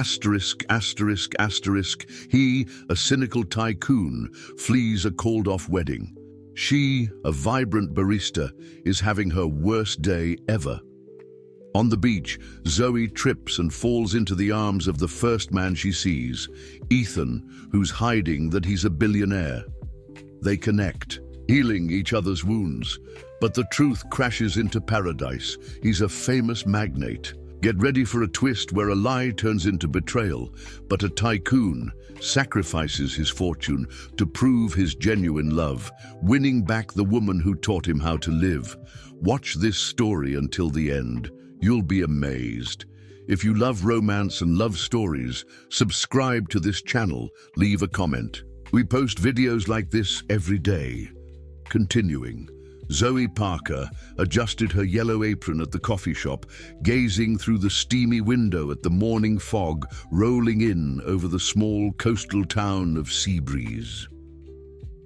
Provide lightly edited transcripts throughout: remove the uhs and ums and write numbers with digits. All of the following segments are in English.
Asterisk, asterisk, asterisk. He, a cynical tycoon, flees a called-off wedding. She, a vibrant barista, is having her worst day ever. On the beach, Zoe trips and falls into the arms of the first man she sees, Ethan, who's hiding that he's a billionaire. They connect, healing each other's wounds, but the truth crashes into paradise. He's a famous magnate. Get ready for a twist where a lie turns into betrayal, but a tycoon sacrifices his fortune to prove his genuine love, winning back the woman who taught him how to live. Watch this story until the end. You'll be amazed. If you love romance and love stories, subscribe to this channel, leave a comment. We post videos like this every day. Continuing. Zoe Parker adjusted her yellow apron at the coffee shop, gazing through the steamy window at the morning fog rolling in over the small coastal town of Seabreeze.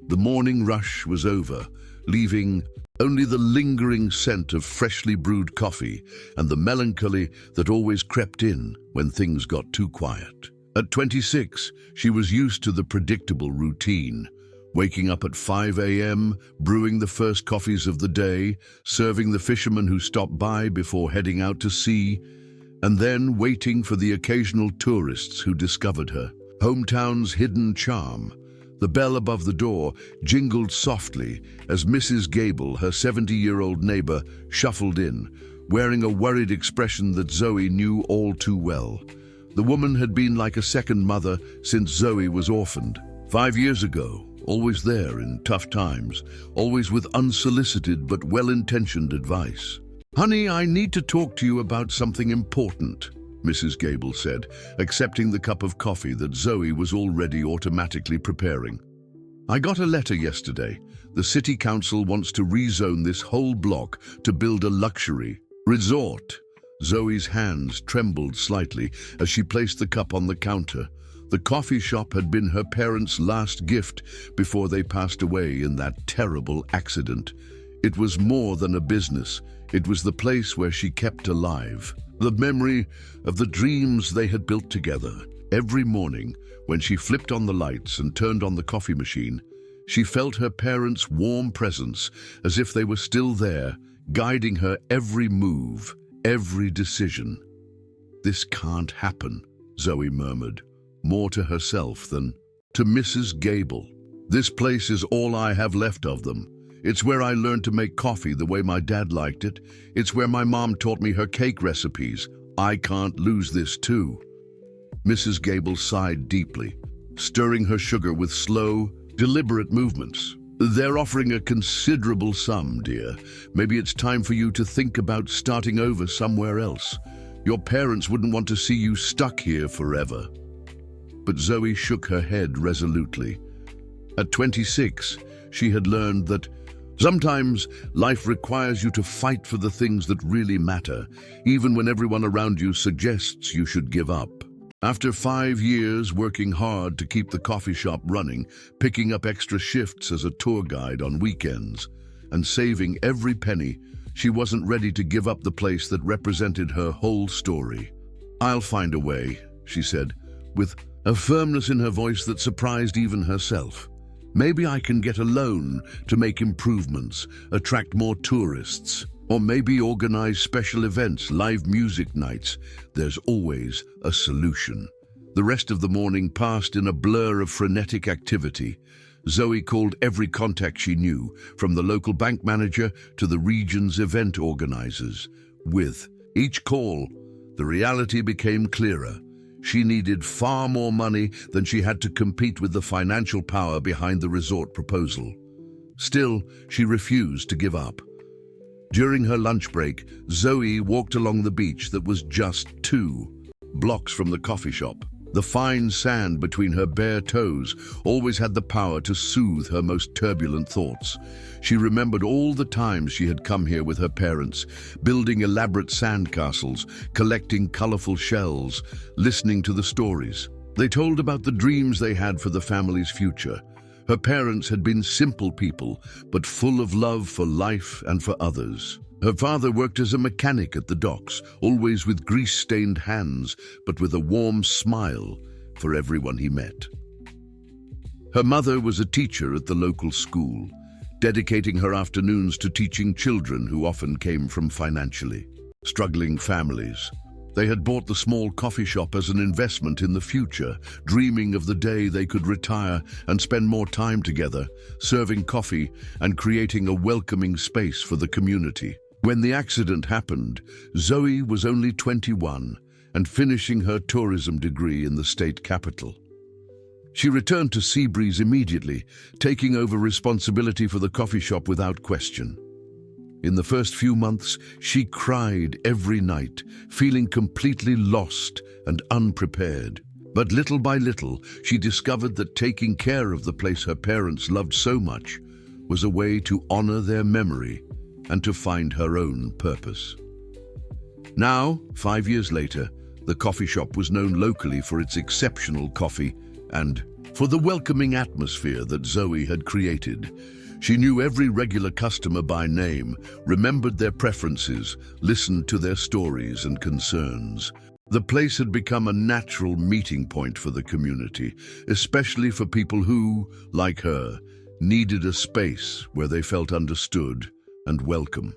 The morning rush was over, leaving only the lingering scent of freshly brewed coffee and the melancholy that always crept in when things got too quiet. At 26, she was used to the predictable routine. Waking up at 5 a.m., brewing the first coffees of the day, serving the fishermen who stopped by before heading out to sea, and then waiting for the occasional tourists who discovered her hometown's hidden charm. The bell above the door jingled softly as Mrs. Gable, her 70-year-old neighbor, shuffled in, wearing a worried expression that Zoe knew all too well. The woman had been like a second mother since Zoe was orphaned. 5 years ago, always there in tough times, always with unsolicited but well-intentioned advice. "Honey, I need to talk to you about something important," Mrs. Gable said, accepting the cup of coffee that Zoe was already automatically preparing. "I got a letter yesterday. The city council wants to rezone this whole block to build a luxury resort." Zoe's hands trembled slightly as she placed the cup on the counter. The coffee shop had been her parents' last gift before they passed away in that terrible accident. It was more than a business. It was the place where she kept alive the memory of the dreams they had built together. Every morning, when she flipped on the lights and turned on the coffee machine, she felt her parents' warm presence, as if they were still there, guiding her every move, every decision. "This can't happen," Zoe murmured, more to herself than to Mrs. Gable. "This place is all I have left of them. It's where I learned to make coffee the way my dad liked it. It's where my mom taught me her cake recipes. I can't lose this too." Mrs. Gable sighed deeply, stirring her sugar with slow, deliberate movements. "They're offering a considerable sum, dear. Maybe it's time for you to think about starting over somewhere else. Your parents wouldn't want to see you stuck here forever." But Zoe shook her head resolutely. At 26, she had learned that sometimes life requires you to fight for the things that really matter, even when everyone around you suggests you should give up. After 5 years working hard to keep the coffee shop running, picking up extra shifts as a tour guide on weekends, and saving every penny, she wasn't ready to give up the place that represented her whole story. "I'll find a way," she said, with a firmness in her voice that surprised even herself. "Maybe I can get a loan to make improvements, attract more tourists, or maybe organize special events, live music nights. There's always a solution." The rest of the morning passed in a blur of frenetic activity. Zoe called every contact she knew, from the local bank manager to the region's event organizers. With each call, the reality became clearer. She needed far more money than she had to compete with the financial power behind the resort proposal. Still, she refused to give up. During her lunch break, Zoe walked along the beach that was just 2 blocks from the coffee shop. The fine sand between her bare toes always had the power to soothe her most turbulent thoughts. She remembered all the times she had come here with her parents, building elaborate sandcastles, collecting colorful shells, listening to the stories. They told about the dreams they had for the family's future. Her parents had been simple people, but full of love for life and for others. Her father worked as a mechanic at the docks, always with grease-stained hands, but with a warm smile for everyone he met. Her mother was a teacher at the local school, dedicating her afternoons to teaching children who often came from financially struggling families. They had bought the small coffee shop as an investment in the future, dreaming of the day they could retire and spend more time together, serving coffee and creating a welcoming space for the community. When the accident happened, Zoe was only 21 and finishing her tourism degree in the state capital. She returned to Seabreeze immediately, taking over responsibility for the coffee shop without question. In the first few months, she cried every night, feeling completely lost and unprepared. But little by little, she discovered that taking care of the place her parents loved so much was a way to honor their memory and to find her own purpose. Now, 5 years later, the coffee shop was known locally for its exceptional coffee and for the welcoming atmosphere that Zoe had created. She knew every regular customer by name, remembered their preferences, listened to their stories and concerns. The place had become a natural meeting point for the community, especially for people who, like her, needed a space where they felt understood and welcome.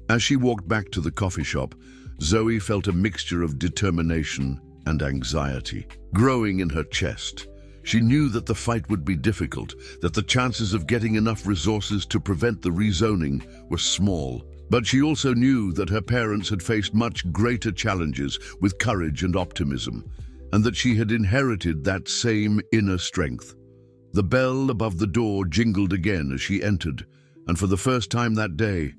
As she walked back to the coffee shop, Zoe felt a mixture of determination and anxiety growing in her chest. She knew that the fight would be difficult, that the chances of getting enough resources to prevent the rezoning were small. But she also knew that her parents had faced much greater challenges with courage and optimism, and that she had inherited that same inner strength. The bell above the door jingled again as she entered, and for the first time that day,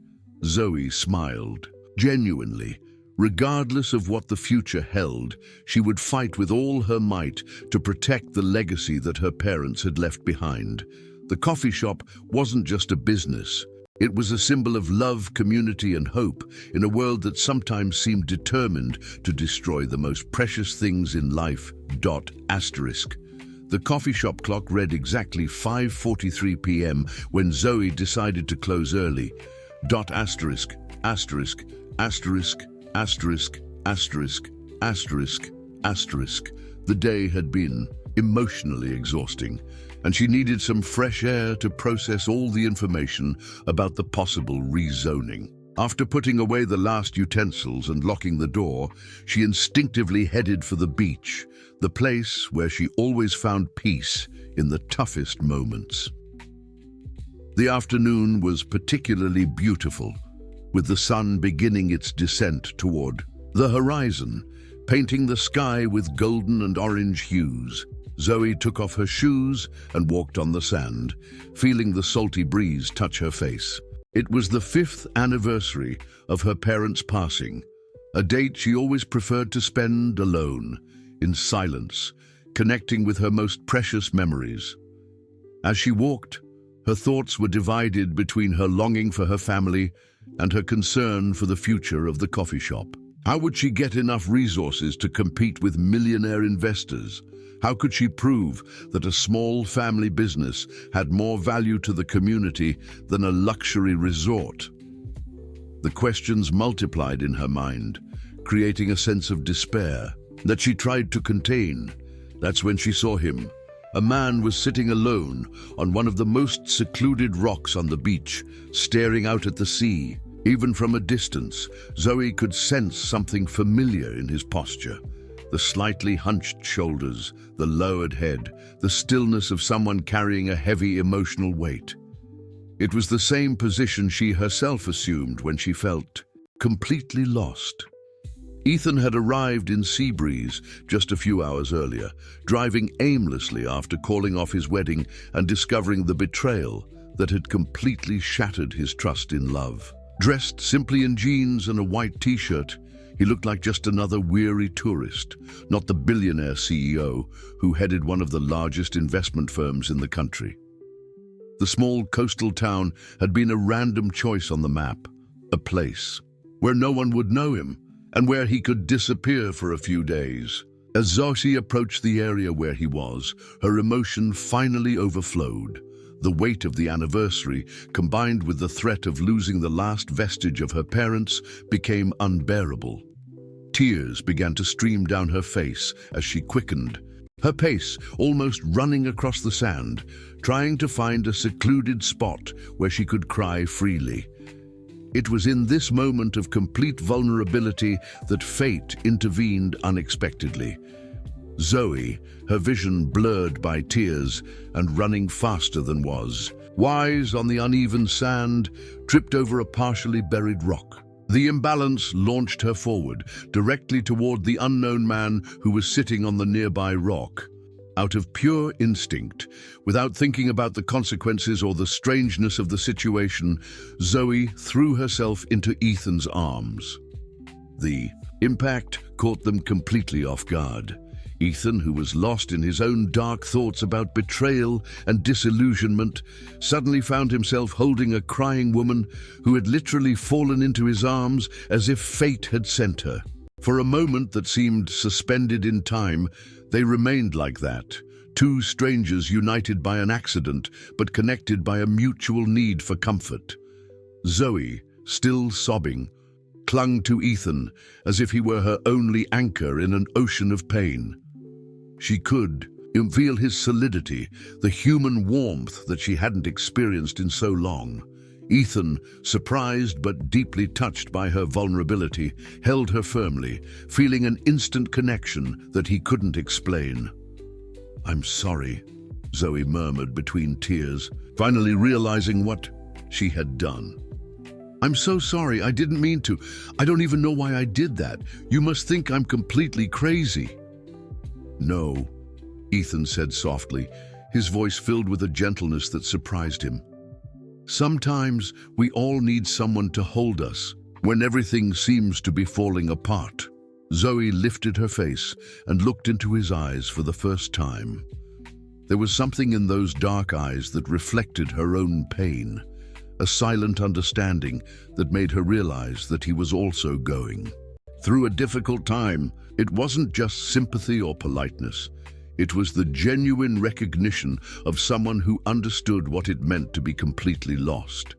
Zoe smiled. Genuinely, regardless of what the future held, she would fight with all her might to protect the legacy that her parents had left behind. The coffee shop wasn't just a business. It was a symbol of love, community, and hope in a world that sometimes seemed determined to destroy the most precious things in life. The coffee shop clock read exactly 5:43 p.m. when Zoe decided to close early. Asterisk, asterisk, asterisk, asterisk, asterisk, asterisk, asterisk. The day had been emotionally exhausting, and she needed some fresh air to process all the information about the possible rezoning. After putting away the last utensils and locking the door, she instinctively headed for the beach, the place where she always found peace in the toughest moments. The afternoon was particularly beautiful, with the sun beginning its descent toward the horizon, painting the sky with golden and orange hues. Zoe took off her shoes and walked on the sand, feeling the salty breeze touch her face. It was the 5th anniversary of her parents' passing, a date she always preferred to spend alone, in silence, connecting with her most precious memories. As she walked, her thoughts were divided between her longing for her family and her concern for the future of the coffee shop. How would she get enough resources to compete with millionaire investors? How could she prove that a small family business had more value to the community than a luxury resort? The questions multiplied in her mind, creating a sense of despair that she tried to contain. That's when she saw him. A man was sitting alone on one of the most secluded rocks on the beach, staring out at the sea. Even from a distance, Zoe could sense something familiar in his posture. The slightly hunched shoulders, the lowered head, the stillness of someone carrying a heavy emotional weight. It was the same position she herself assumed when she felt completely lost. Ethan had arrived in Seabreeze just a few hours earlier, driving aimlessly after calling off his wedding and discovering the betrayal that had completely shattered his trust in love. Dressed simply in jeans and a white t-shirt, he looked like just another weary tourist, not the billionaire CEO who headed one of the largest investment firms in the country. The small coastal town had been a random choice on the map, a place where no one would know him, and where he could disappear for a few days. As Zoe approached the area where he was, her emotion finally overflowed. The weight of the anniversary, combined with the threat of losing the last vestige of her parents, became unbearable. Tears began to stream down her face as she quickened, her pace almost running across the sand, trying to find a secluded spot where she could cry freely. It was in this moment of complete vulnerability that fate intervened unexpectedly. Zoe, her vision blurred by tears and running faster than was, wise on the uneven sand, tripped over a partially buried rock. The imbalance launched her forward, directly toward the unknown man who was sitting on the nearby rock. Out of pure instinct, without thinking about the consequences or the strangeness of the situation, Zoe threw herself into Ethan's arms. The impact caught them completely off guard. Ethan, who was lost in his own dark thoughts about betrayal and disillusionment, suddenly found himself holding a crying woman who had literally fallen into his arms as if fate had sent her. For a moment that seemed suspended in time, they remained like that, two strangers united by an accident but connected by a mutual need for comfort. Zoe, still sobbing, clung to Ethan as if he were her only anchor in an ocean of pain. She could feel his solidity, the human warmth that she hadn't experienced in so long. Ethan, surprised but deeply touched by her vulnerability, held her firmly, feeling an instant connection that he couldn't explain. "I'm sorry," Zoe murmured between tears, finally realizing what she had done. "I'm so sorry, I didn't mean to. I don't even know why I did that. You must think I'm completely crazy." "No," Ethan said softly, his voice filled with a gentleness that surprised him. "Sometimes we all need someone to hold us when everything seems to be falling apart." Zoe lifted her face and looked into his eyes for the first time. There was something in those dark eyes that reflected her own pain, a silent understanding that made her realize that he was also going through a difficult time. It wasn't just sympathy or politeness. It was the genuine recognition of someone who understood what it meant to be completely lost.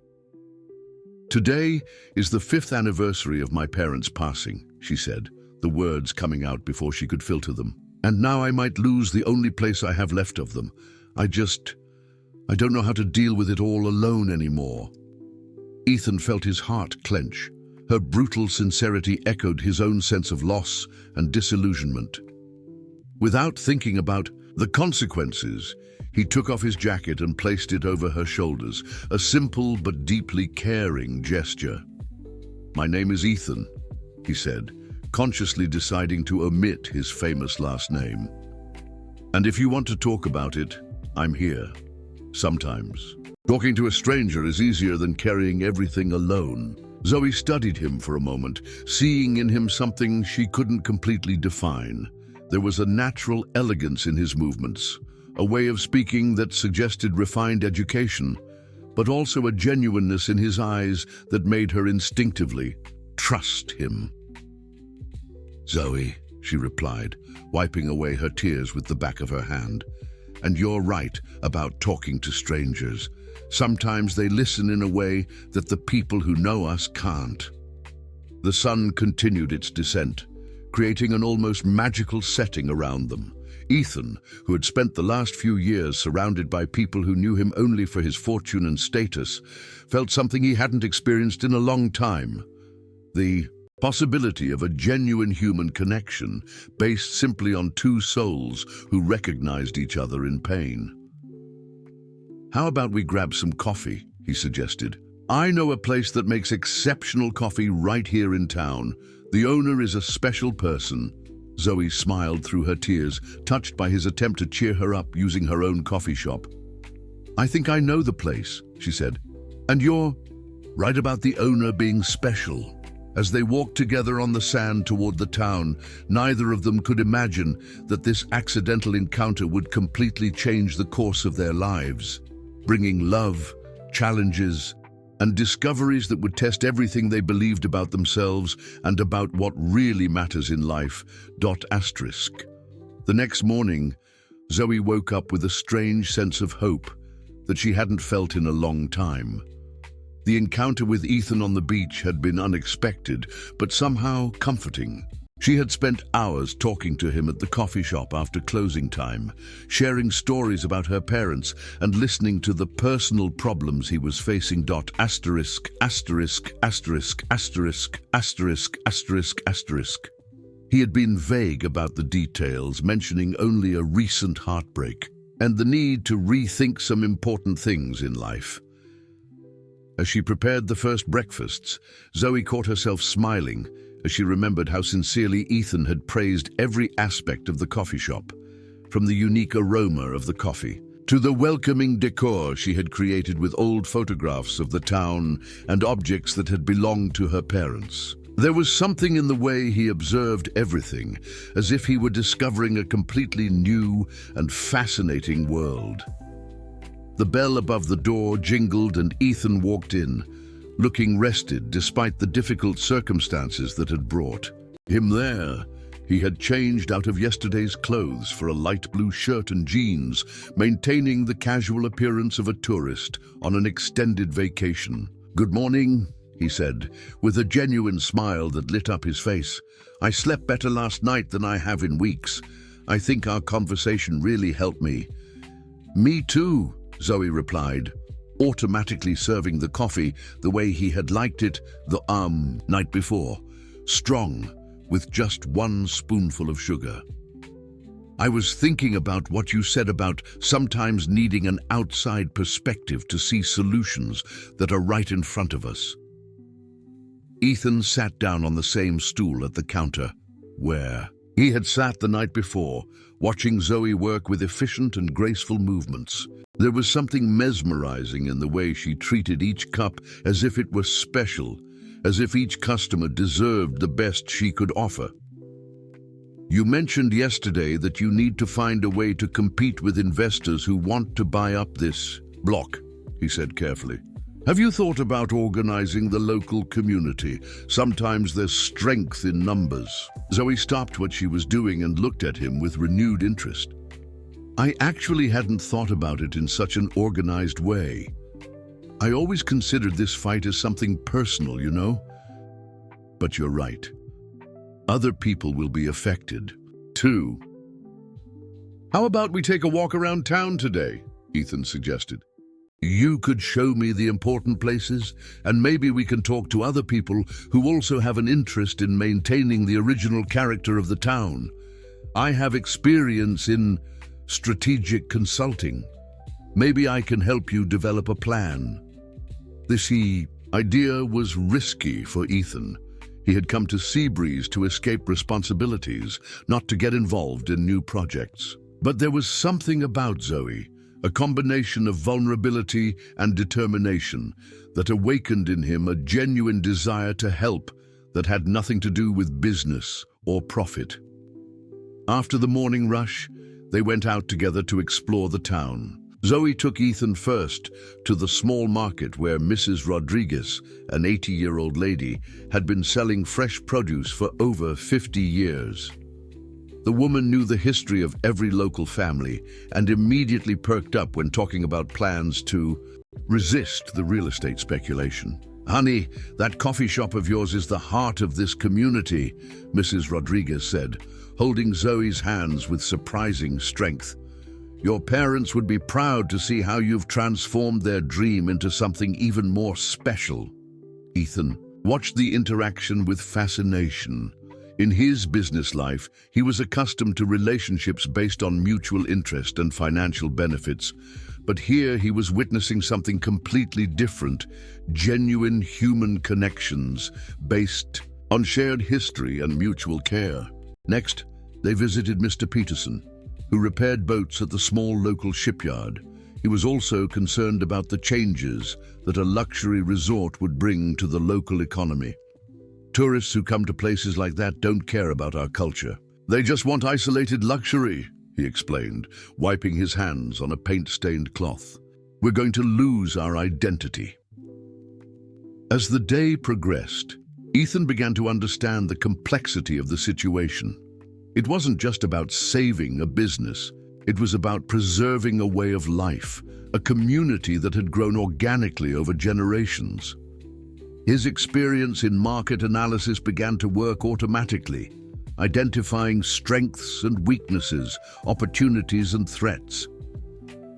"Today is the 5th anniversary of my parents' passing," she said, the words coming out before she could filter them. "And now I might lose the only place I have left of them. I don't know how to deal with it all alone anymore." Ethan felt his heart clench. Her brutal sincerity echoed his own sense of loss and disillusionment. Without thinking about the consequences, he took off his jacket and placed it over her shoulders, a simple but deeply caring gesture. "My name is Ethan," he said, consciously deciding to omit his famous last name. "And if you want to talk about it, I'm here. Sometimes. Talking to a stranger is easier than carrying everything alone." Zoe studied him for a moment, seeing in him something she couldn't completely define. There was a natural elegance in his movements, a way of speaking that suggested refined education, but also a genuineness in his eyes that made her instinctively trust him. "Zoe," she replied, wiping away her tears with the back of her hand, "and you're right about talking to strangers. Sometimes they listen in a way that the people who know us can't." The sun continued its descent, creating an almost magical setting around them. Ethan, who had spent the last few years surrounded by people who knew him only for his fortune and status, felt something he hadn't experienced in a long time. The possibility of a genuine human connection based simply on two souls who recognized each other in pain. "How about we grab some coffee?" he suggested. "I know a place that makes exceptional coffee right here in town. The owner is a special person." Zoe smiled through her tears, touched by his attempt to cheer her up using her own coffee shop. "I think I know the place," she said. "And you're right about the owner being special." As they walked together on the sand toward the town, neither of them could imagine that this accidental encounter would completely change the course of their lives, bringing love, challenges, and discoveries that would test everything they believed about themselves and about what really matters in life. The next morning, Zoe woke up with a strange sense of hope, that she hadn't felt in a long time. The encounter with Ethan on the beach had been unexpected, but somehow comforting. She had spent hours talking to him at the coffee shop after closing time, sharing stories about her parents and listening to the personal problems he was facing. Asterisk, asterisk, asterisk, asterisk, asterisk, asterisk, asterisk. He had been vague about the details, mentioning only a recent heartbreak and the need to rethink some important things in life. As she prepared the first breakfasts, Zoe caught herself smiling as she remembered how sincerely Ethan had praised every aspect of the coffee shop, from the unique aroma of the coffee to the welcoming decor she had created with old photographs of the town and objects that had belonged to her parents. There was something in the way he observed everything, as if he were discovering a completely new and fascinating world. The bell above the door jingled and Ethan walked in, looking rested despite the difficult circumstances that had brought him there. He had changed out of yesterday's clothes for a light blue shirt and jeans, maintaining the casual appearance of a tourist on an extended vacation. "Good morning," he said, with a genuine smile that lit up his face. "I slept better last night than I have in weeks. I think our conversation really helped me." "Me too," Zoe replied, automatically serving the coffee the way he had liked it the night before, strong, with just one spoonful of sugar. "I was thinking about what you said about sometimes needing an outside perspective to see solutions that are right in front of us." Ethan sat down on the same stool at the counter, where he had sat the night before, watching Zoe work with efficient and graceful movements. There was something mesmerizing in the way she treated each cup as if it were special, as if each customer deserved the best she could offer. "You mentioned yesterday that you need to find a way to compete with investors who want to buy up this block," he said carefully. "Have you thought about organizing the local community? Sometimes there's strength in numbers." Zoe stopped what she was doing and looked at him with renewed interest. "I actually hadn't thought about it in such an organized way. I always considered this fight as something personal, you know? But you're right. Other people will be affected, too." "How about we take a walk around town today?" Ethan suggested. "You could show me the important places, and maybe we can talk to other people who also have an interest in maintaining the original character of the town. I have experience in strategic consulting. Maybe I can help you develop a plan." This idea was risky for Ethan. He had come to Seabreeze to escape responsibilities, not to get involved in new projects. But there was something about Zoe, a combination of vulnerability and determination, that awakened in him a genuine desire to help that had nothing to do with business or profit. After the morning rush, they went out together to explore the town. Zoe took Ethan first to the small market where Mrs. Rodriguez, an 80-year-old lady, had been selling fresh produce for over 50 years. The woman knew the history of every local family and immediately perked up when talking about plans to resist the real estate speculation. "Honey, that coffee shop of yours is the heart of this community," Mrs. Rodriguez said, holding Zoe's hands with surprising strength. "Your parents would be proud to see how you've transformed their dream into something even more special." Ethan watched the interaction with fascination. In his business life, he was accustomed to relationships based on mutual interest and financial benefits. But here he was witnessing something completely different, genuine human connections based on shared history and mutual care. Next, they visited Mr. Peterson, who repaired boats at the small local shipyard. He was also concerned about the changes that a luxury resort would bring to the local economy. "Tourists who come to places like that don't care about our culture. They just want isolated luxury," he explained, wiping his hands on a paint-stained cloth. "We're going to lose our identity." As the day progressed, Ethan began to understand the complexity of the situation. It wasn't just about saving a business. It was about preserving a way of life, a community that had grown organically over generations. His experience in market analysis began to work automatically, identifying strengths and weaknesses, opportunities and threats.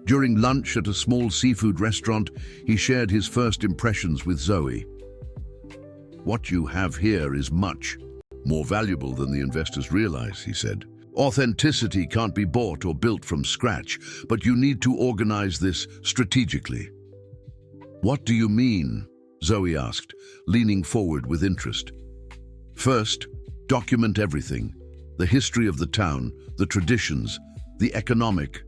During lunch at a small seafood restaurant, he shared his first impressions with Zoe. "What you have here is much more valuable than the investors realize," he said. "Authenticity can't be bought or built from scratch, but you need to organize this strategically." "What do you mean?" Zoe asked, leaning forward with interest. "First, document everything: the history of the town, the traditions, the economic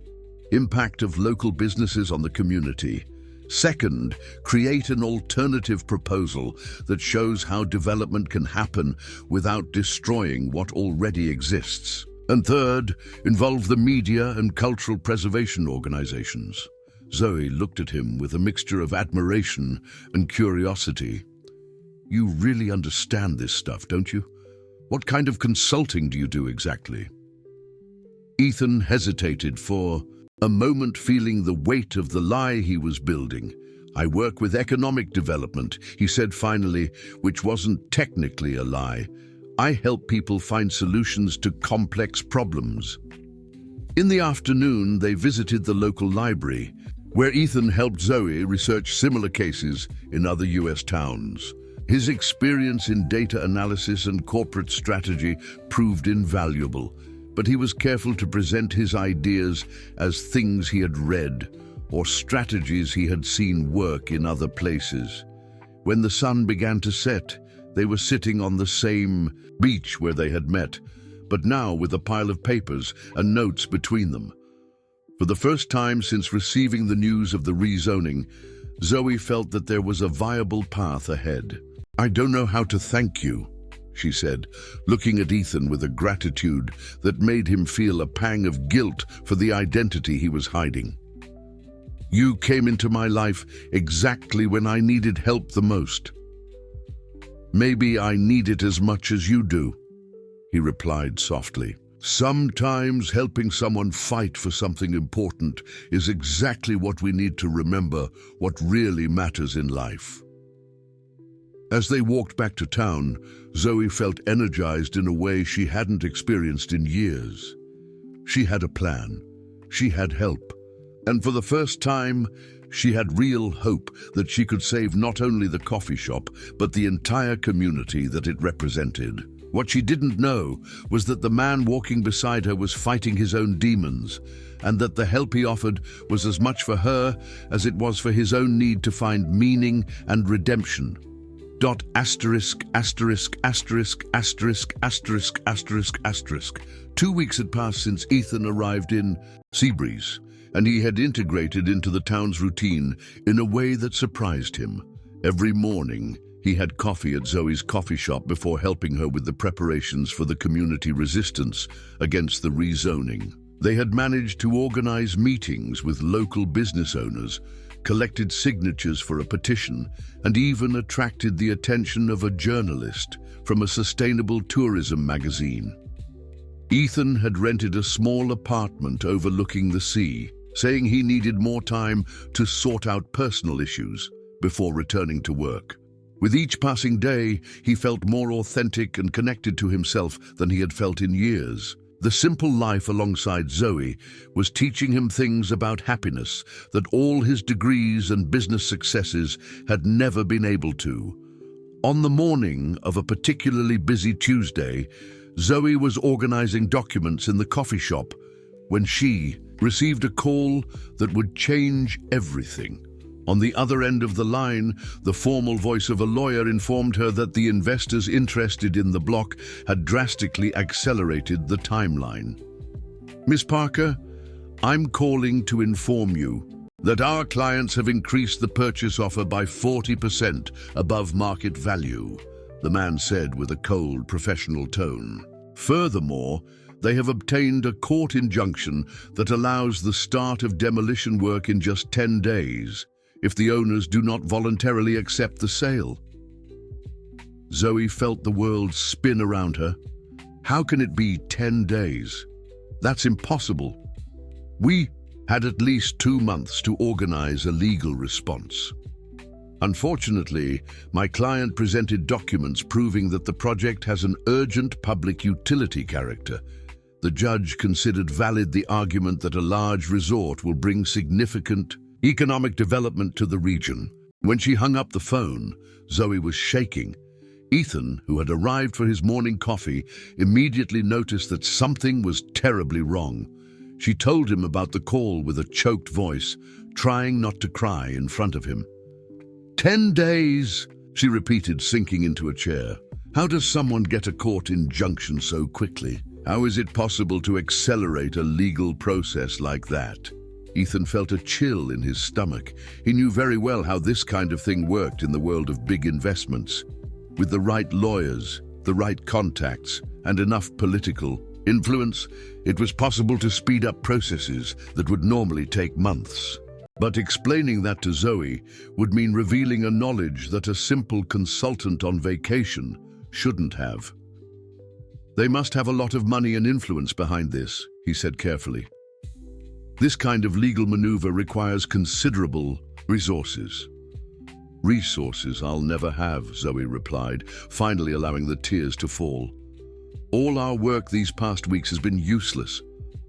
impact of local businesses on the community. Second, create an alternative proposal that shows how development can happen without destroying what already exists. And third, involve the media and cultural preservation organizations." Zoe looked at him with a mixture of admiration and curiosity. "You really understand this stuff, don't you? What kind of consulting do you do exactly?" Ethan hesitated for a moment, feeling the weight of the lie he was building. "I work with economic development," he said finally, which wasn't technically a lie. "I help people find solutions to complex problems." In the afternoon, they visited the local library, where Ethan helped Zoe research similar cases in other US towns. His experience in data analysis and corporate strategy proved invaluable, but he was careful to present his ideas as things he had read or strategies he had seen work in other places. When the sun began to set, they were sitting on the same beach where they had met, but now with a pile of papers and notes between them. For the first time since receiving the news of the rezoning, Zoe felt that there was a viable path ahead. "I don't know how to thank you," she said, looking at Ethan with a gratitude that made him feel a pang of guilt for the identity he was hiding. "You came into my life exactly when I needed help the most." "Maybe I need it as much as you do," he replied softly. "Sometimes helping someone fight for something important is exactly what we need to remember what really matters in life." As they walked back to town, Zoe felt energized in a way she hadn't experienced in years. She had a plan. She had help. And for the first time, she had real hope that she could save not only the coffee shop, but the entire community that it represented. What she didn't know was that the man walking beside her was fighting his own demons, and that the help he offered was as much for her as it was for his own need to find meaning and redemption. Asterisk, asterisk, asterisk, asterisk, asterisk, asterisk, asterisk. 2 weeks had passed since Ethan arrived in Seabreeze, and he had integrated into the town's routine in a way that surprised him. Every morning, he had coffee at Zoe's coffee shop before helping her with the preparations for the community resistance against the rezoning. They had managed to organize meetings with local business owners, collected signatures for a petition, and even attracted the attention of a journalist from a sustainable tourism magazine. Ethan had rented a small apartment overlooking the sea, saying he needed more time to sort out personal issues before returning to work. With each passing day, he felt more authentic and connected to himself than he had felt in years. The simple life alongside Zoe was teaching him things about happiness that all his degrees and business successes had never been able to. On the morning of a particularly busy Tuesday, Zoe was organizing documents in the coffee shop when she received a call that would change everything. On the other end of the line, the formal voice of a lawyer informed her that the investors interested in the block had drastically accelerated the timeline. "Miss Parker, I'm calling to inform you that our clients have increased the purchase offer by 40% above market value," the man said with a cold, professional tone. "Furthermore, they have obtained a court injunction that allows the start of demolition work in just 10 days. If the owners do not voluntarily accept the sale." Zoe felt the world spin around her. How can it be 10 days? That's impossible. We had at least 2 months to organize a legal response. Unfortunately, my client presented documents proving that the project has an urgent public utility character. The judge considered valid the argument that a large resort will bring significant economic development to the region. When she hung up the phone, Zoe was shaking. Ethan, who had arrived for his morning coffee, immediately noticed that something was terribly wrong. She told him about the call with a choked voice, trying not to cry in front of him. 10 days, she repeated, sinking into a chair. How does someone get a court injunction so quickly? How is it possible to accelerate a legal process like that? Ethan felt a chill in his stomach. He knew very well how this kind of thing worked in the world of big investments. With the right lawyers, the right contacts, and enough political influence, it was possible to speed up processes that would normally take months. But explaining that to Zoe would mean revealing a knowledge that a simple consultant on vacation shouldn't have. They must have a lot of money and influence behind this, he said carefully. This kind of legal maneuver requires considerable resources. Resources I'll never have, Zoe replied, finally allowing the tears to fall. All our work these past weeks has been useless.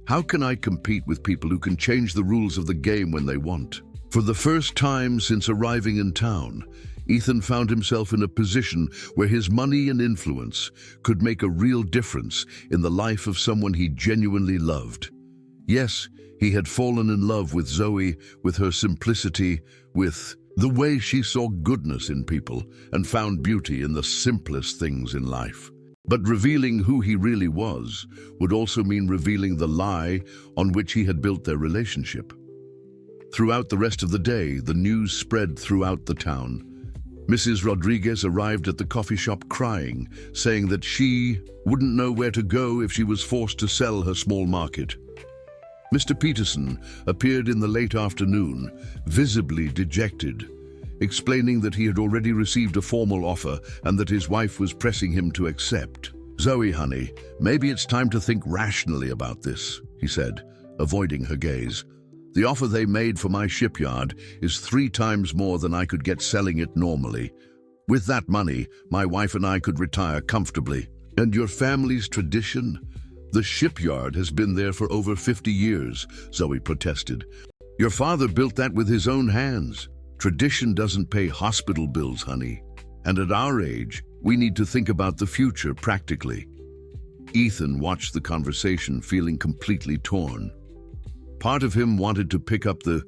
How can I compete with people who can change the rules of the game when they want? For the first time since arriving in town, Ethan found himself in a position where his money and influence could make a real difference in the life of someone he genuinely loved. Yes, he had fallen in love with Zoe, with her simplicity, with the way she saw goodness in people and found beauty in the simplest things in life. But revealing who he really was would also mean revealing the lie on which he had built their relationship. Throughout the rest of the day, the news spread throughout the town. Mrs. Rodriguez arrived at the coffee shop crying, saying that she wouldn't know where to go if she was forced to sell her small market. Mr. Peterson appeared in the late afternoon, visibly dejected, explaining that he had already received a formal offer and that his wife was pressing him to accept. Zoe, honey, maybe it's time to think rationally about this, he said, avoiding her gaze. The offer they made for my shipyard is 3 times more than I could get selling it normally. With that money, my wife and I could retire comfortably. And your family's tradition? The shipyard has been there for over 50 years, Zoe protested. Your father built that with his own hands. Tradition doesn't pay hospital bills, honey. And at our age, we need to think about the future practically. Ethan watched the conversation, feeling completely torn. Part of him wanted to pick up the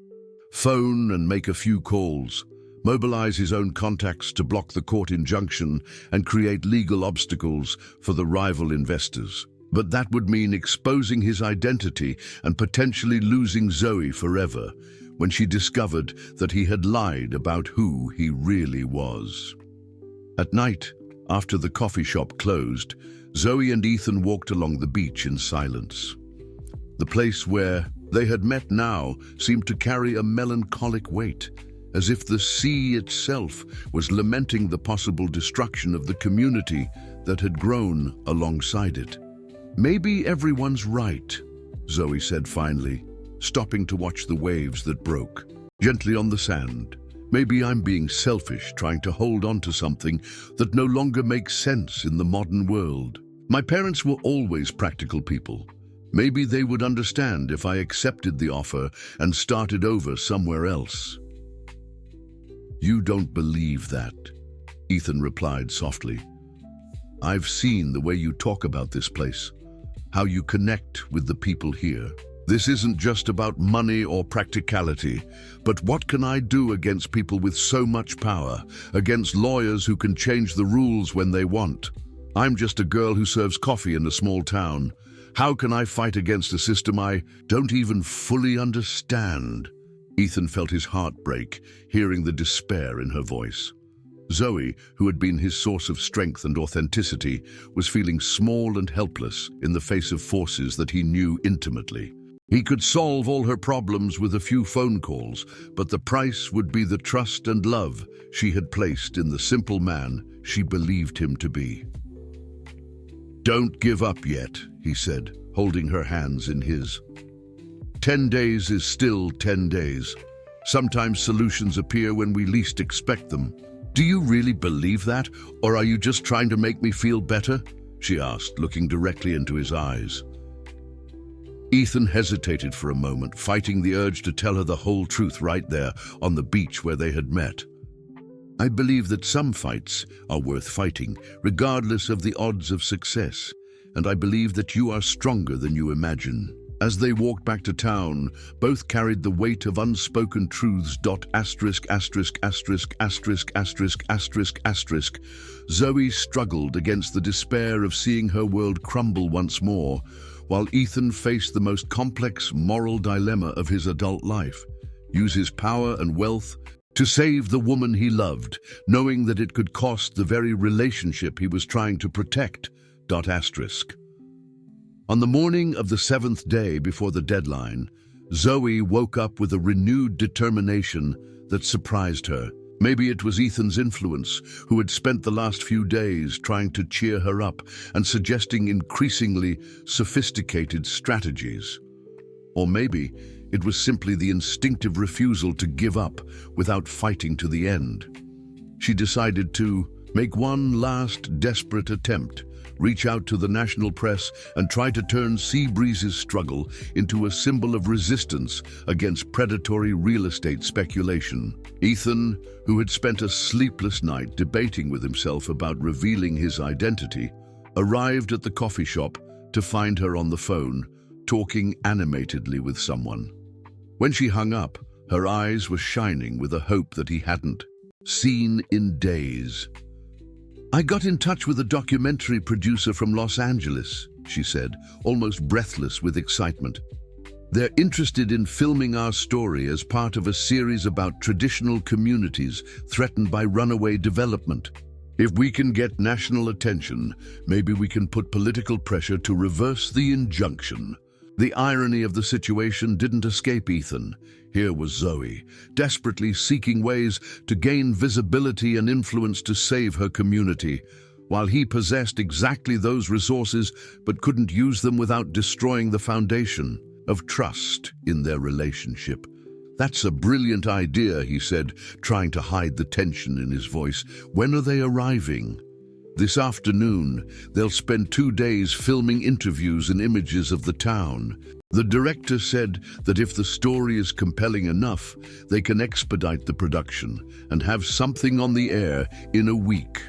phone and make a few calls, mobilize his own contacts to block the court injunction and create legal obstacles for the rival investors. But that would mean exposing his identity and potentially losing Zoe forever, when she discovered that he had lied about who he really was. At night, after the coffee shop closed, Zoe and Ethan walked along the beach in silence. The place where they had met now seemed to carry a melancholic weight, as if the sea itself was lamenting the possible destruction of the community that had grown alongside it. Maybe everyone's right, Zoe said finally, stopping to watch the waves that broke gently on the sand. Maybe I'm being selfish, trying to hold on to something that no longer makes sense in the modern world. My parents were always practical people. Maybe they would understand if I accepted the offer and started over somewhere else. You don't believe that, Ethan replied softly. I've seen the way you talk about this place, how you connect with the people here. This isn't just about money or practicality, but what can I do against people with so much power, against lawyers who can change the rules when they want? I'm just a girl who serves coffee in a small town. How can I fight against a system I don't even fully understand? Ethan felt his heart break, hearing the despair in her voice. Zoe, who had been his source of strength and authenticity, was feeling small and helpless in the face of forces that he knew intimately. He could solve all her problems with a few phone calls, but the price would be the trust and love she had placed in the simple man she believed him to be. Don't give up yet, he said, holding her hands in his. 10 days is still 10 days. Sometimes solutions appear when we least expect them. Do you really believe that, or are you just trying to make me feel better? She asked, looking directly into his eyes. Ethan hesitated for a moment, fighting the urge to tell her the whole truth right there on the beach where they had met. I believe that some fights are worth fighting, regardless of the odds of success, and I believe that you are stronger than you imagine. As they walked back to town, both carried the weight of unspoken truths. **********************************************************************************************************************************************************************************************************************************************************************************************œ Ethan faced the most complex moral dilemma of his adult life: use his power and wealth to save the woman he loved, knowing that it could cost the very relationship he was trying to protect. On the morning of the 7th day before the deadline, Zoe woke up with a renewed determination that surprised her. Maybe it was Ethan's influence, who had spent the last few days trying to cheer her up and suggesting increasingly sophisticated strategies. Or maybe it was simply the instinctive refusal to give up without fighting to the end. She decided to make one last desperate attempt, reach out to the national press and try to turn Seabreeze's struggle into a symbol of resistance against predatory real estate speculation. Ethan, who had spent a sleepless night debating with himself about revealing his identity, arrived at the coffee shop to find her on the phone, talking animatedly with someone. When she hung up, her eyes were shining with a hope that he hadn't seen in days. "I got in touch with a documentary producer from Los Angeles," she said, almost breathless with excitement. "They're interested in filming our story as part of a series about traditional communities threatened by runaway development. If we can get national attention, maybe we can put political pressure to reverse the injunction." The irony of the situation didn't escape Ethan. Here was Zoe, desperately seeking ways to gain visibility and influence to save her community, while he possessed exactly those resources but couldn't use them without destroying the foundation of trust in their relationship. "That's a brilliant idea," he said, trying to hide the tension in his voice. "When are they arriving?" "This afternoon. They'll spend 2 days filming interviews and images of the town. The director said that if the story is compelling enough, they can expedite the production and have something on the air in a week."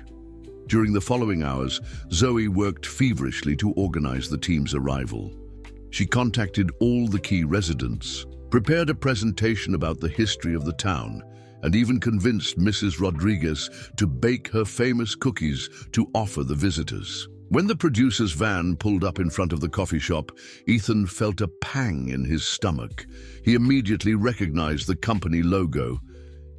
During the following hours, Zoe worked feverishly to organize the team's arrival. She contacted all the key residents, prepared a presentation about the history of the town, and even convinced Mrs. Rodriguez to bake her famous cookies to offer the visitors. When the producer's van pulled up in front of the coffee shop, Ethan felt a pang in his stomach. He immediately recognized the company logo.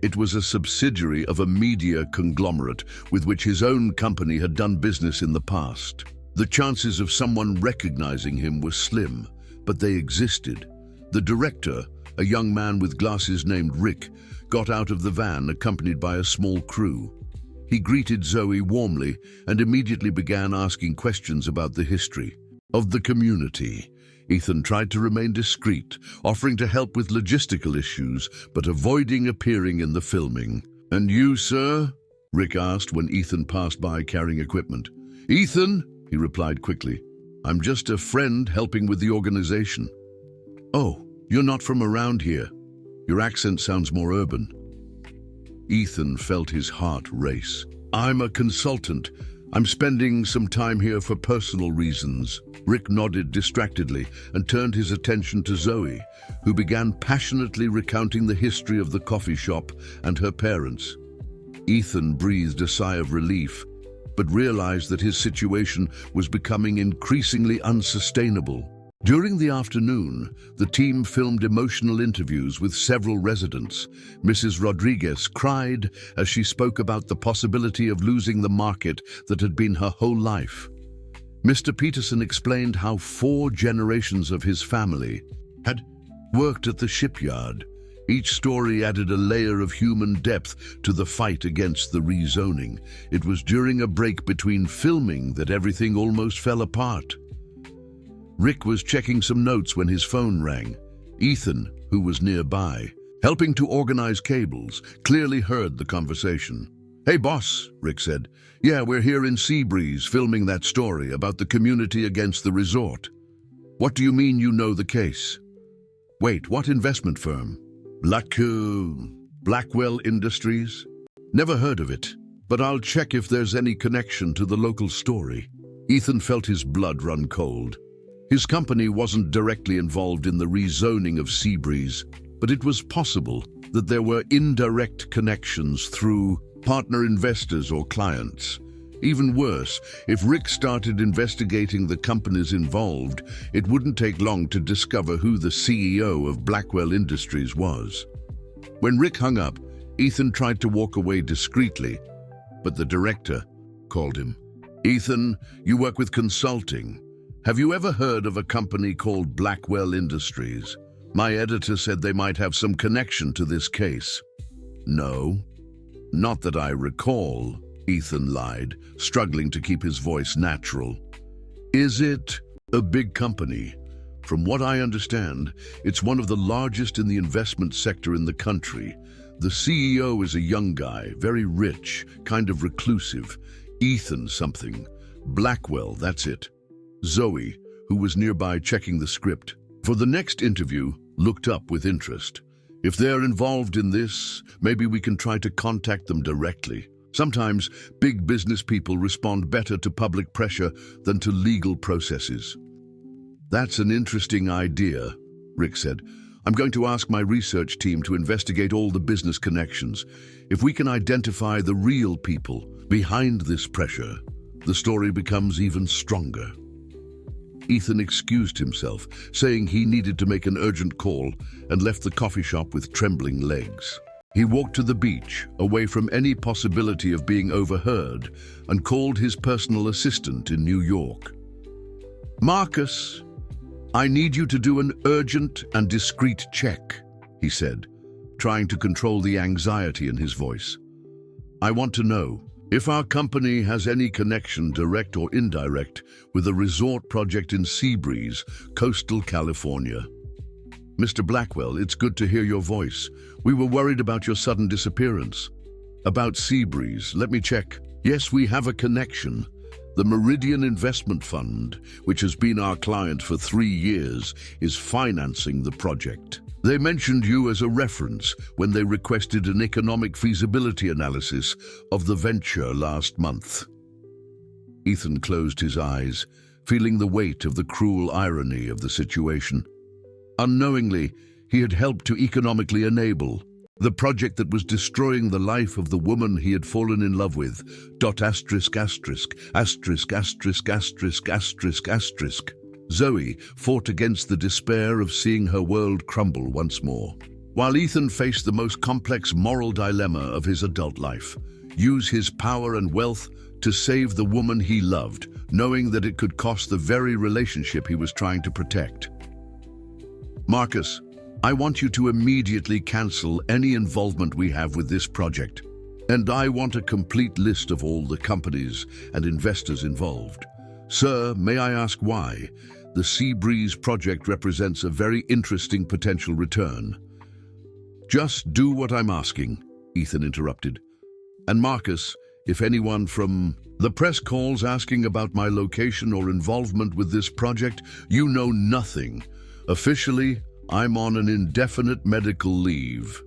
It was a subsidiary of a media conglomerate with which his own company had done business in the past. The chances of someone recognizing him were slim, but they existed. The director, a young man with glasses named Rick, got out of the van accompanied by a small crew. He greeted Zoe warmly and immediately began asking questions about the history of the community. Ethan tried to remain discreet, offering to help with logistical issues, but avoiding appearing in the filming. "And you, sir?" Rick asked when Ethan passed by carrying equipment. "Ethan," he replied quickly, "I'm just a friend helping with the organization." "Oh, you're not from around here. Your accent sounds more urban." Ethan felt his heart race. "I'm a consultant. I'm spending some time here for personal reasons." Rick nodded distractedly and turned his attention to Zoe, who began passionately recounting the history of the coffee shop and her parents. Ethan breathed a sigh of relief, but realized that his situation was becoming increasingly unsustainable. During the afternoon, the team filmed emotional interviews with several residents. Mrs. Rodriguez cried as she spoke about the possibility of losing the market that had been her whole life. Mr. Peterson explained how 4 generations of his family had worked at the shipyard. Each story added a layer of human depth to the fight against the rezoning. It was during a break between filming that everything almost fell apart. Rick was checking some notes when his phone rang. Ethan, who was nearby, helping to organize cables, clearly heard the conversation. "Hey boss," Rick said. "Yeah, we're here in Seabreeze filming that story about the community against the resort." "What do you mean you know the case?" "Wait, what investment firm?" Blackwell Industries?" "Never heard of it, but I'll check if there's any connection to the local story." Ethan felt his blood run cold. His company wasn't directly involved in the rezoning of Seabreeze, but it was possible that there were indirect connections through partner investors or clients. Even worse, if Rick started investigating the companies involved, it wouldn't take long to discover who the CEO of Blackwell Industries was. When Rick hung up, Ethan tried to walk away discreetly, but the director called him. "Ethan, you work with consulting. Have you ever heard of a company called Blackwell Industries? My editor said they might have some connection to this case." "No, not that I recall," Ethan lied, struggling to keep his voice natural. "Is it a big company?" "From what I understand, it's one of the largest in the investment sector in the country. The CEO is a young guy, very rich, kind of reclusive. Ethan something. Blackwell, that's it." Zoe, who was nearby checking the script for the next interview, looked up with interest. "If they're involved in this, maybe we can try to contact them directly. Sometimes big business people respond better to public pressure than to legal processes." "That's an interesting idea," Rick said. "I'm going to ask my research team to investigate all the business connections. If we can identify the real people behind this pressure, the story becomes even stronger." Ethan excused himself, saying he needed to make an urgent call, and left the coffee shop with trembling legs. He walked to the beach, away from any possibility of being overheard, and called his personal assistant in New York. "Marcus, I need you to do an urgent and discreet check," he said, trying to control the anxiety in his voice. "I want to know if our company has any connection, direct or indirect, with a resort project in Seabreeze, coastal California." "Mr. Blackwell, it's good to hear your voice. We were worried about your sudden disappearance." "About Seabreeze, let me check. Yes, we have a connection. The Meridian Investment Fund, which has been our client for 3 years, is financing the project. They mentioned you as a reference when they requested an economic feasibility analysis of the venture last month." Ethan closed his eyes, feeling the weight of the cruel irony of the situation. Unknowingly, he had helped to economically enable the project that was destroying the life of the woman he had fallen in love with. Zoe fought against the despair of seeing her world crumble once more, while Ethan faced the most complex moral dilemma of his adult life: use his power and wealth to save the woman he loved, knowing that it could cost the very relationship he was trying to protect. "Marcus, I want you to immediately cancel any involvement we have with this project, and I want a complete list of all the companies and investors involved. Sir, may I ask why? The Seabreeze project represents a very interesting potential return." "Just do what I'm asking," Ethan interrupted. "And Marcus, if anyone from the press calls asking about my location or involvement with this project, you know nothing. Officially, I'm on an indefinite medical leave."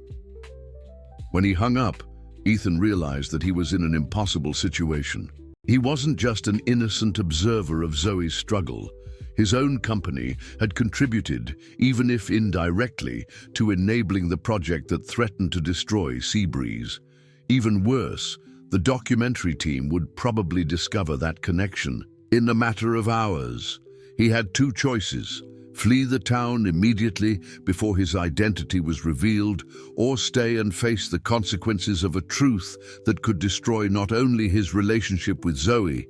When he hung up, Ethan realized that he was in an impossible situation. He wasn't just an innocent observer of Zoe's struggle. His own company had contributed, even if indirectly, to enabling the project that threatened to destroy Seabreeze. Even worse, the documentary team would probably discover that connection in a matter of hours. He had two choices: flee the town immediately before his identity was revealed, or stay and face the consequences of a truth that could destroy not only his relationship with Zoe,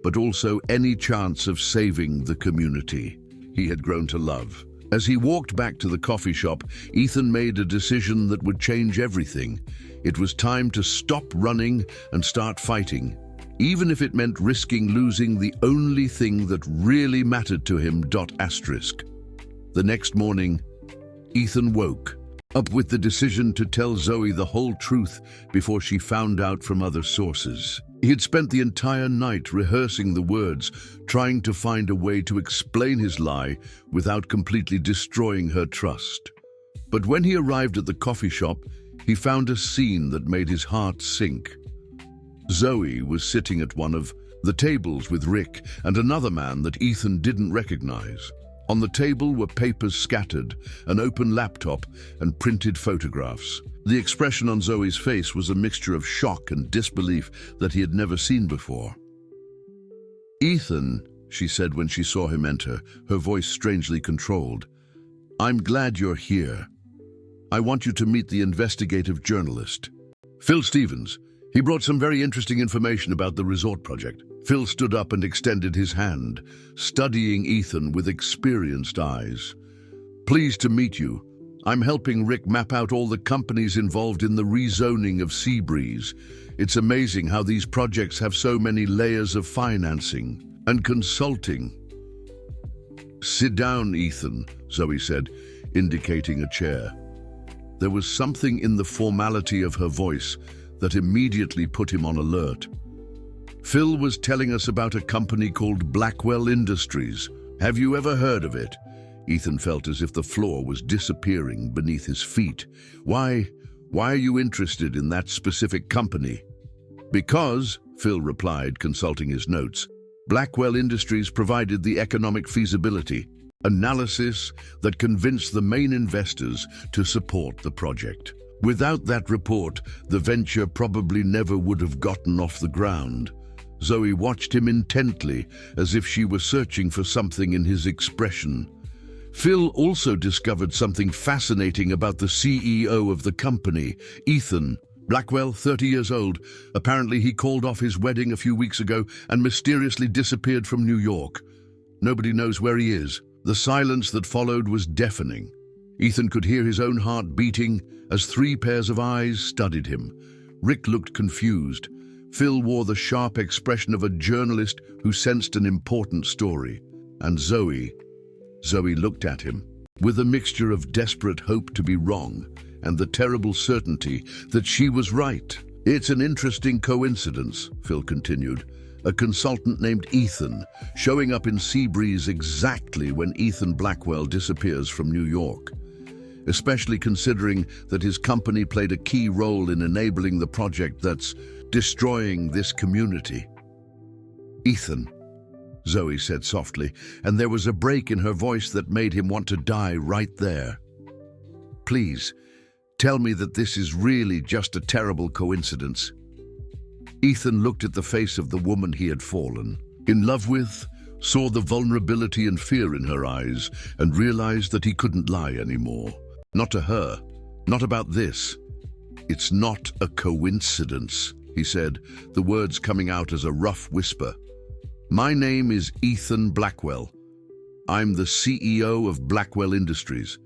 but also any chance of saving the community he had grown to love. As he walked back to the coffee shop, Ethan made a decision that would change everything. It was time to stop running and start fighting, even if it meant risking losing the only thing that really mattered to him. The next morning, Ethan woke up with the decision to tell Zoe the whole truth before she found out from other sources. He had spent the entire night rehearsing the words, trying to find a way to explain his lie without completely destroying her trust. But when he arrived at the coffee shop, he found a scene that made his heart sink. Zoe was sitting at one of the tables with Rick and another man that Ethan didn't recognize. On the table were papers scattered, an open laptop, and printed photographs. The expression on Zoe's face was a mixture of shock and disbelief that he had never seen before. "Ethan," she said when she saw him enter, her voice strangely controlled, "I'm glad you're here. I want you to meet the investigative journalist, Phil Stevens. He brought some very interesting information about the resort project." Phil stood up and extended his hand, studying Ethan with experienced eyes. "Pleased to meet you. I'm helping Rick map out all the companies involved in the rezoning of Seabreeze. It's amazing how these projects have so many layers of financing and consulting." "Sit down, Ethan," Zoe said, indicating a chair. There was something in the formality of her voice that immediately put him on alert. "Phil was telling us about a company called Blackwell Industries. Have you ever heard of it?" Ethan felt as if the floor was disappearing beneath his feet. Why are you interested in that specific company?" "Because," Phil replied, consulting his notes, "Blackwell Industries provided the economic feasibility analysis that convinced the main investors to support the project. Without that report, the venture probably never would have gotten off the ground." Zoe watched him intently, as if she were searching for something in his expression. Phil also discovered something fascinating about the CEO of the company, Ethan. Blackwell, 30 years old. Apparently he called off his wedding a few weeks ago and mysteriously disappeared from New York. Nobody knows where he is. The silence that followed was deafening. Ethan could hear his own heart beating as 3 pairs of eyes studied him. Rick looked confused. Phil wore the sharp expression of a journalist who sensed an important story. And Zoe looked at him with a mixture of desperate hope to be wrong and the terrible certainty that she was right. "It's an interesting coincidence," Phil continued. "A consultant named Ethan showing up in Seabreeze exactly when Ethan Blackwell disappears from New York. Especially considering that his company played a key role in enabling the project that's destroying this community." "Ethan," Zoe said softly, and there was a break in her voice that made him want to die right there. "Please, tell me that this is really just a terrible coincidence." Ethan looked at the face of the woman he had fallen in love with, saw the vulnerability and fear in her eyes, and realized that he couldn't lie anymore. Not to her, not about this. "It's not a coincidence," he said, the words coming out as a rough whisper. "My name is Ethan Blackwell. I'm the CEO of Blackwell Industries,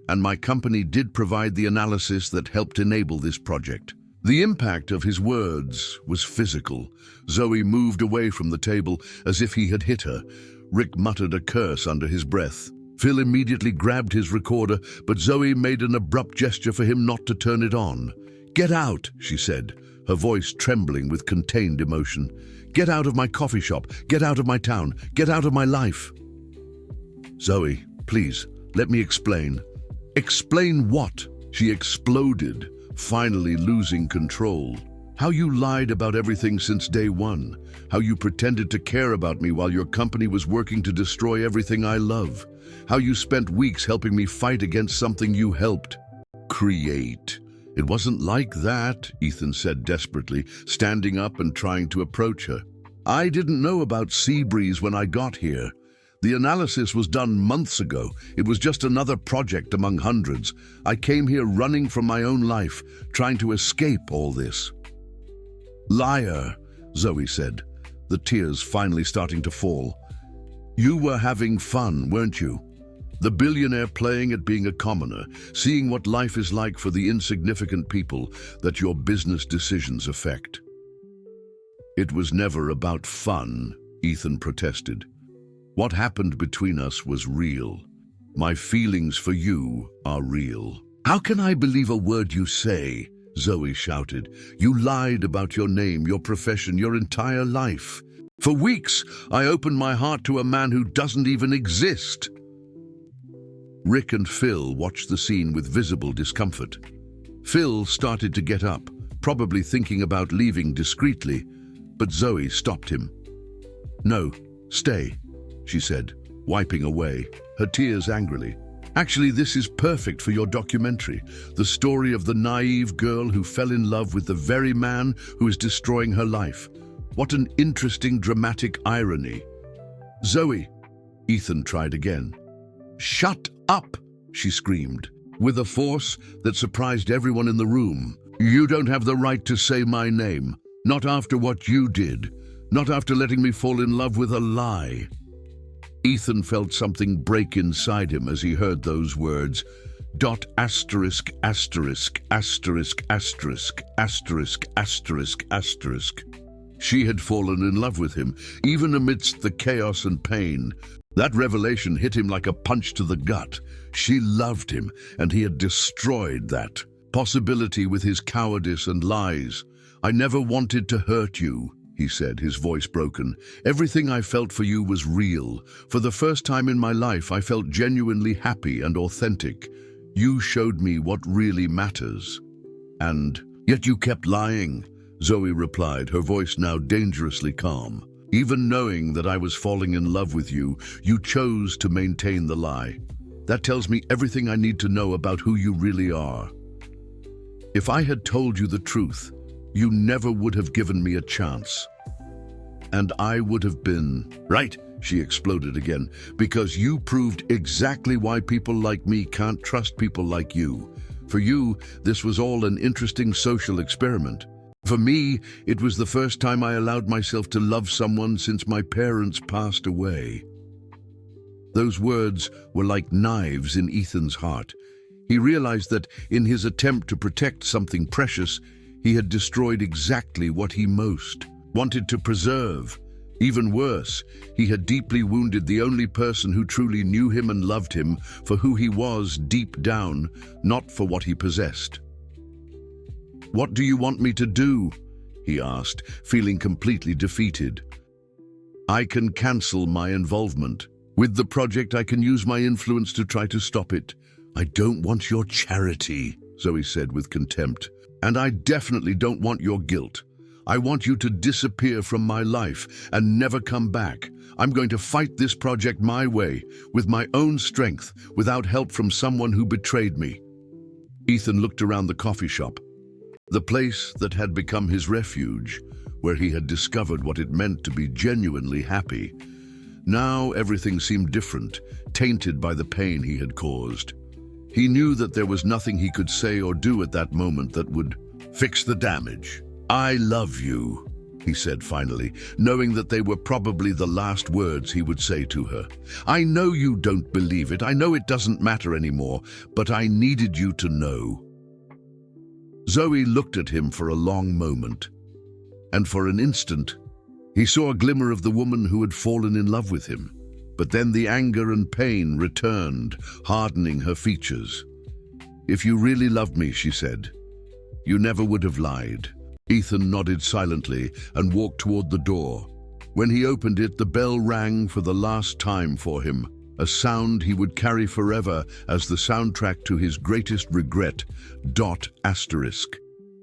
and my company did provide the analysis that helped enable this project." The impact of his words was physical. Zoe moved away from the table as if he had hit her. Rick muttered a curse under his breath. Phil immediately grabbed his recorder, but Zoe made an abrupt gesture for him not to turn it on. "Get out," she said, her voice trembling with contained emotion. "Get out of my coffee shop. Get out of my town. Get out of my life." "Zoe, please, let me explain." "Explain what?" She exploded, finally losing control. "How you lied about everything since day one. How you pretended to care about me while your company was working to destroy everything I love. How you spent weeks helping me fight against something you helped create." "It wasn't like that," Ethan said desperately, standing up and trying to approach her. "I didn't know about Seabreeze when I got here. The analysis was done months ago. It was just another project among hundreds. I came here running from my own life, trying to escape all this." "Liar," Zoe said, the tears finally starting to fall. "You were having fun, weren't you? The billionaire playing at being a commoner, seeing what life is like for the insignificant people that your business decisions affect." "It was never about fun," Ethan protested. "What happened between us was real. My feelings for you are real. How can I believe a word you say? Zoe shouted. You lied about your name, your profession, your entire life. For weeks, I opened my heart to a man who doesn't even exist. Rick and Phil watched the scene with visible discomfort. Phil started to get up, probably thinking about leaving discreetly, but Zoe stopped him. No, stay, she said, wiping away, her tears angrily. Actually, this is perfect for your documentary, the story of the naive girl who fell in love with the very man who is destroying her life. What an interesting, dramatic irony. Zoe, Ethan tried again. Shut up, she screamed, with a force that surprised everyone in the room. You don't have the right to say my name, not after what you did, not after letting me fall in love with a lie. Ethan felt something break inside him as he heard those words. Asterisk, asterisk, asterisk, asterisk, asterisk, asterisk, asterisk. She had fallen in love with him, even amidst the chaos and pain. That revelation hit him like a punch to the gut. She loved him, and he had destroyed that possibility with his cowardice and lies. I never wanted to hurt you, he said, his voice broken. Everything I felt for you was real. For the first time in my life, I felt genuinely happy and authentic. You showed me what really matters. And yet you kept lying, Zoe replied, her voice now dangerously calm. Even knowing that I was falling in love with you, you chose to maintain the lie. That tells me everything I need to know about who you really are. If I had told you the truth, you never would have given me a chance. And I would have been right, she exploded again, because you proved exactly why people like me can't trust people like you. For you, this was all an interesting social experiment. For me, it was the first time I allowed myself to love someone since my parents passed away. Those words were like knives in Ethan's heart. He realized that in his attempt to protect something precious, he had destroyed exactly what he most wanted to preserve. Even worse, he had deeply wounded the only person who truly knew him and loved him for who he was deep down, not for what he possessed. What do you want me to do? He asked, feeling completely defeated. I can cancel my involvement. With the project, I can use my influence to try to stop it. I don't want your charity, Zoe said with contempt. And I definitely don't want your guilt. I want you to disappear from my life and never come back. I'm going to fight this project my way, with my own strength, without help from someone who betrayed me. Ethan looked around the coffee shop, the place that had become his refuge, where he had discovered what it meant to be genuinely happy. Now everything seemed different, tainted by the pain he had caused. He knew that there was nothing he could say or do at that moment that would fix the damage. I love you, he said finally, knowing that they were probably the last words he would say to her. I know you don't believe it. I know it doesn't matter anymore, but I needed you to know. Zoe looked at him for a long moment, and for an instant, he saw a glimmer of the woman who had fallen in love with him. But then the anger and pain returned, hardening her features. If you really loved me, she said, you never would have lied. Ethan nodded silently and walked toward the door. When he opened it, the bell rang for the last time for him, a sound he would carry forever as the soundtrack to his greatest regret.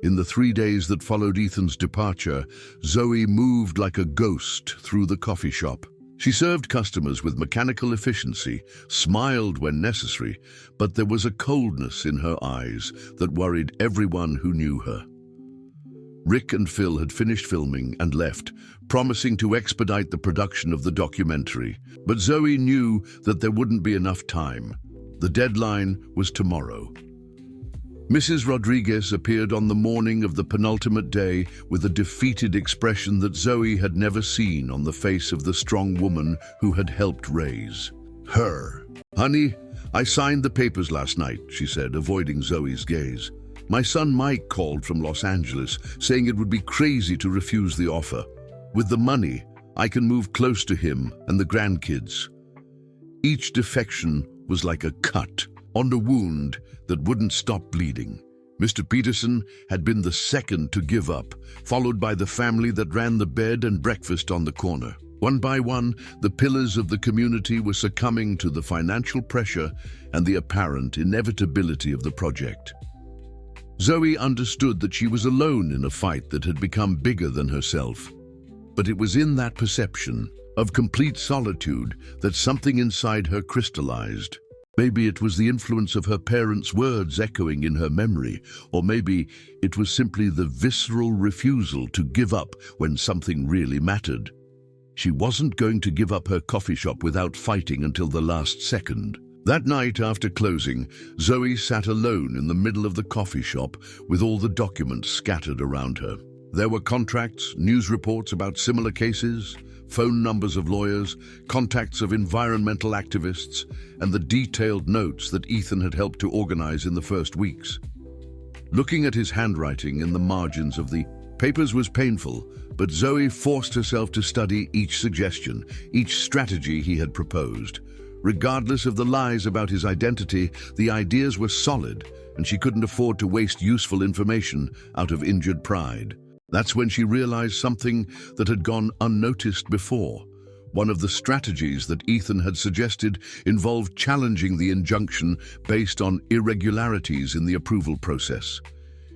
In the 3 days that followed Ethan's departure, Zoe moved like a ghost through the coffee shop. She served customers with mechanical efficiency, smiled when necessary, but there was a coldness in her eyes that worried everyone who knew her. Rick and Phil had finished filming and left, promising to expedite the production of the documentary. But Zoe knew that there wouldn't be enough time. The deadline was tomorrow. Mrs. Rodriguez appeared on the morning of the penultimate day with a defeated expression that Zoe had never seen on the face of the strong woman who had helped raise her. Honey, I signed the papers last night, she said, avoiding Zoe's gaze. My son Mike called from Los Angeles, saying it would be crazy to refuse the offer. With the money, I can move close to him and the grandkids. Each defection was like a cut on a wound that wouldn't stop bleeding. Mr. Peterson had been the second to give up, followed by the family that ran the bed and breakfast on the corner. One by one, the pillars of the community were succumbing to the financial pressure and the apparent inevitability of the project. Zoe understood that she was alone in a fight that had become bigger than herself. But it was in that perception of complete solitude that something inside her crystallized. Maybe it was the influence of her parents' words echoing in her memory, or maybe it was simply the visceral refusal to give up when something really mattered. She wasn't going to give up her coffee shop without fighting until the last second. That night after closing, Zoe sat alone in the middle of the coffee shop with all the documents scattered around her. There were contracts, news reports about similar cases, phone numbers of lawyers, contacts of environmental activists, and the detailed notes that Ethan had helped to organize in the first weeks. Looking at his handwriting in the margins of the papers was painful, but Zoe forced herself to study each suggestion, each strategy he had proposed. Regardless of the lies about his identity, the ideas were solid, and she couldn't afford to waste useful information out of injured pride. That's when she realized something that had gone unnoticed before. One of the strategies that Ethan had suggested involved challenging the injunction based on irregularities in the approval process.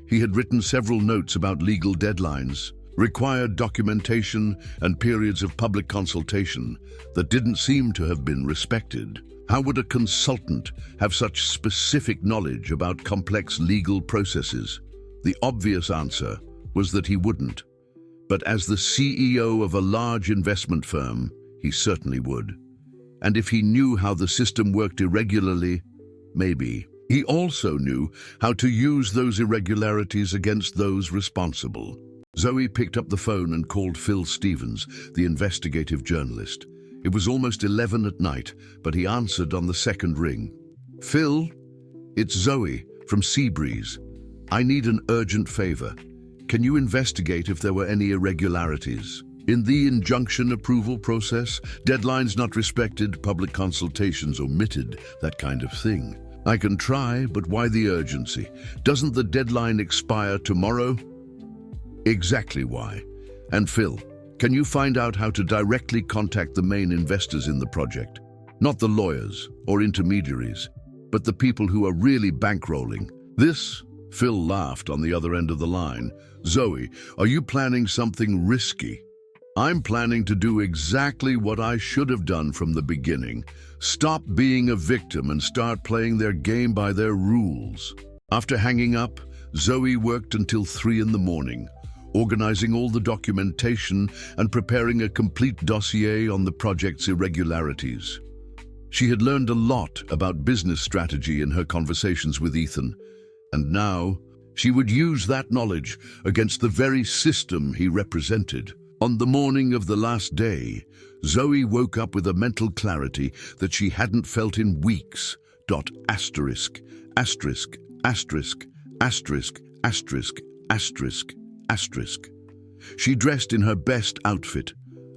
He had written several notes about legal deadlines, required documentation, and periods of public consultation that didn't seem to have been respected. How would a consultant have such specific knowledge about complex legal processes? The obvious answer was that he wouldn't. But as the CEO of a large investment firm, he certainly would. And if he knew how the system worked irregularly, maybe. He also knew how to use those irregularities against those responsible. Zoe picked up the phone and called Phil Stevens, the investigative journalist. It was almost 11 at night, but he answered on the second ring. "Phil, it's Zoe from Seabreeze. I need an urgent favor. Can you investigate if there were any irregularities in the injunction approval process? Deadlines not respected, public consultations omitted, that kind of thing." "I can try, but why the urgency? Doesn't the deadline expire tomorrow?" "Exactly why. And Phil, can you find out how to directly contact the main investors in the project? Not the lawyers or intermediaries, but the people who are really bankrolling this?" Phil laughed on the other end of the line. "Zoe, are you planning something risky?" "I'm planning to do exactly what I should have done from the beginning. Stop being a victim and start playing their game by their rules." After hanging up, Zoe worked until 3 in the morning, organizing all the documentation and preparing a complete dossier on the project's irregularities. She had learned a lot about business strategy in her conversations with Ethan, and now she would use that knowledge against the very system he represented. On the morning of the last day, Zoe woke up with a mental clarity that she hadn't felt in weeks. Asterisk, asterisk, asterisk, asterisk, asterisk, asterisk, asterisk. She dressed in her best outfit,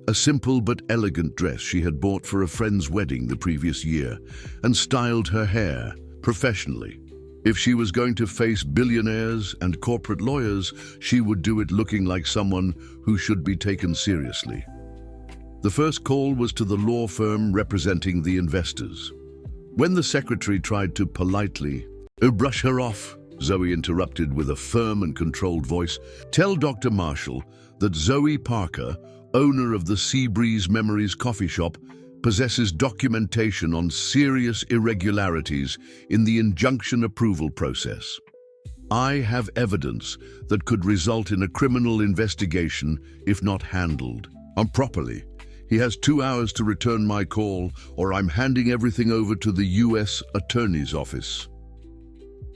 a simple but elegant dress she had bought for a friend's wedding the previous year, and styled her hair professionally. If she was going to face billionaires and corporate lawyers, she would do it looking like someone who should be taken seriously. The first call was to the law firm representing the investors. When the secretary tried to politely brush her off, Zoe interrupted with a firm and controlled voice. "Tell Dr. Marshall that Zoe Parker, owner of the Seabreeze Memories coffee shop, possesses documentation on serious irregularities in the injunction approval process. I have evidence that could result in a criminal investigation if not handled properly. He has 2 hours to return my call, or I'm handing everything over to the U.S. Attorney's Office."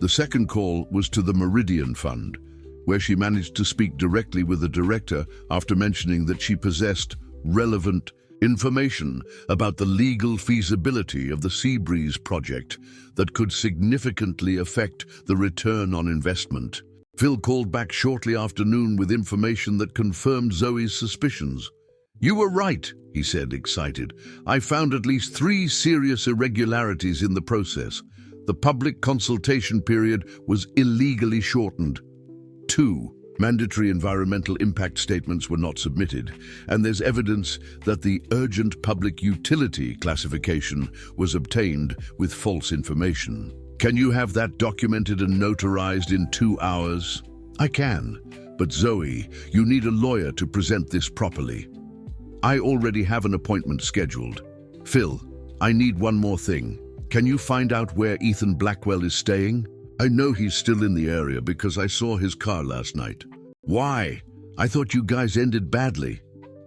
The second call was to the Meridian Fund, where she managed to speak directly with the director after mentioning that she possessed relevant information about the legal feasibility of the Seabreeze project that could significantly affect the return on investment. Phil called back shortly after noon with information that confirmed Zoe's suspicions. "You were right," he said, excited. "I found at least 3 serious irregularities in the process. The public consultation period was illegally shortened. 2. Mandatory environmental impact statements were not submitted, and there's evidence that the urgent public utility classification was obtained with false information. Can you have that documented and notarized in 2 hours?" "I can, but Zoe, you need a lawyer to present this properly." "I already have an appointment scheduled." "Phil, I need one more thing. Can you find out where Ethan Blackwell is staying?" "I know he's still in the area because I saw his car last night." "Why? I thought you guys ended badly."